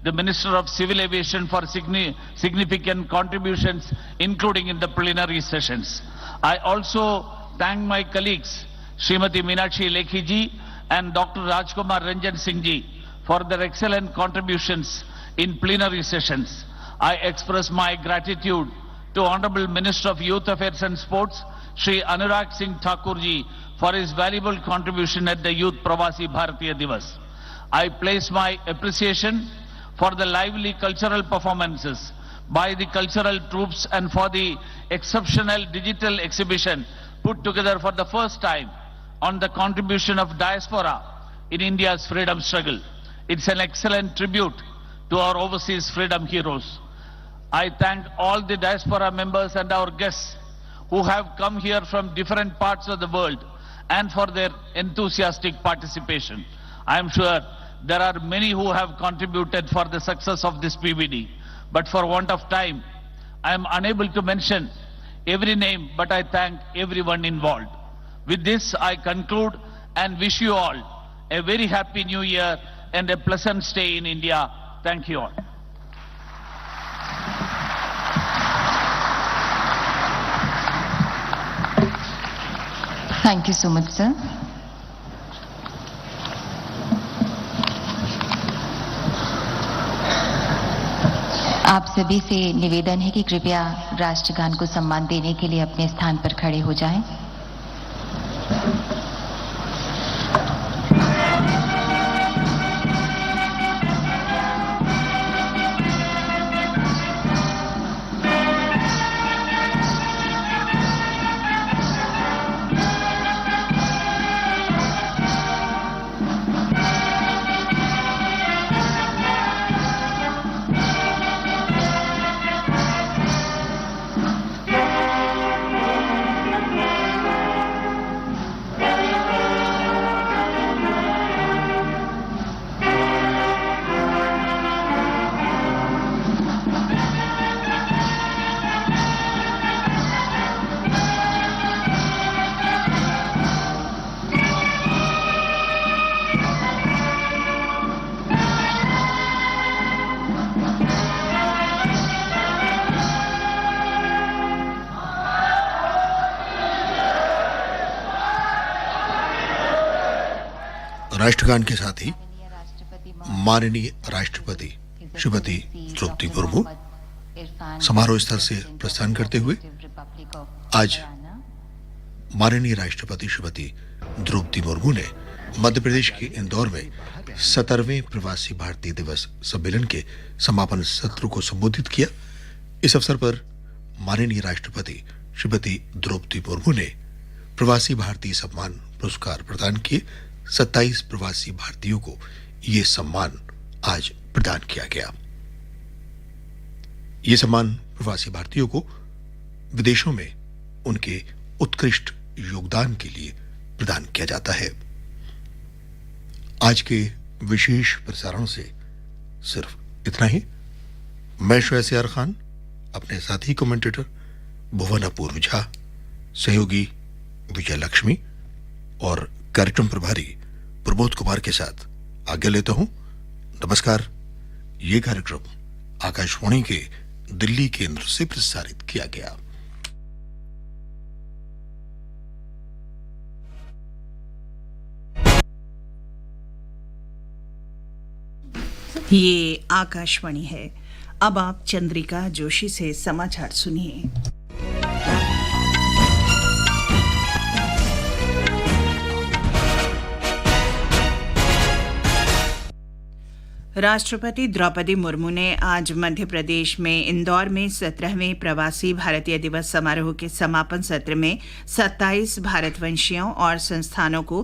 the Minister of Civil Aviation, for significant contributions, including in the plenary sessions. I also thank my colleagues, Srimati Meenakshi Lekhi ji and Dr. Rajkumar Ranjan Singh ji, for their excellent contributions in plenary sessions. I express my gratitude to Honorable Minister of Youth Affairs and Sports, Shri Anurag Singh Thakur ji, for his valuable contribution at the Youth Pravasi Bharatiya Diwas. I place my appreciation for the lively cultural performances by the cultural troops and for the exceptional digital exhibition put together for the first time on the contribution of diaspora in India's freedom struggle. It's an excellent tribute to our overseas freedom heroes. I thank all the diaspora members and our guests who have come here from different parts of the world and for their enthusiastic participation. I am sure there are many who have contributed for the success of this PVD, but for want of time, I am unable to mention every name, but I thank everyone involved. With this, I conclude and wish you all a very happy new year and a pleasant stay in India. Thank you all. Thank you so much, sir. आप सभी से निवेदन है कि कृपया राष्ट्रगान को सम्मान देने के लिए अपने स्थान पर खड़े हो जाएं। राष्ट्रगान के साथ ही माननीय राष्ट्रपति श्रीमती द्रौपदी मुर्मू समारोह स्थल से प्रस्थान करते हुए आज माननीय राष्ट्रपति श्रीमती द्रौपदी मुर्मू ने मध्य प्रदेश के इंदौर में 17वें प्रवासी भारतीय दिवस सम्मेलन के समापन सत्र को संबोधित किया। इस अवसर पर माननीय राष्ट्रपति श्रीमती द्रौपदी मुर्मू ने प्रवासी भारतीय सम्मान पुरस्कार प्रदान किए। 27 प्रवासी भारतीयों को यह सम्मान आज प्रदान किया गया। यह सम्मान प्रवासी भारतीयों को विदेशों में उनके उत्कृष्ट योगदान के लिए प्रदान किया जाता है। आज के विशेष प्रसारण से सिर्फ इतना ही। मैं शुएब खान अपने साथी कमेंटेटर भुवन अपूर्व झा, सहयोगी विजय लक्ष्मी और कार्यक्रम प्रभारी प्रमोद कुमार के साथ आज्ञा लेता हूं। नमस्कार। ये कार्यक्रम आकाशवाणी के दिल्ली केंद्र से प्रसारित किया गया। ये आकाशवाणी है। अब आप चंद्रिका जोशी से समाचार सुनिए। राष्ट्रपति द्रौपदी मुर्मू ने आज मध्य प्रदेश में इंदौर में 17वें प्रवासी भारतीय दिवस समारोह के समापन सत्र में 27 भारतवंशियों और संस्थानों को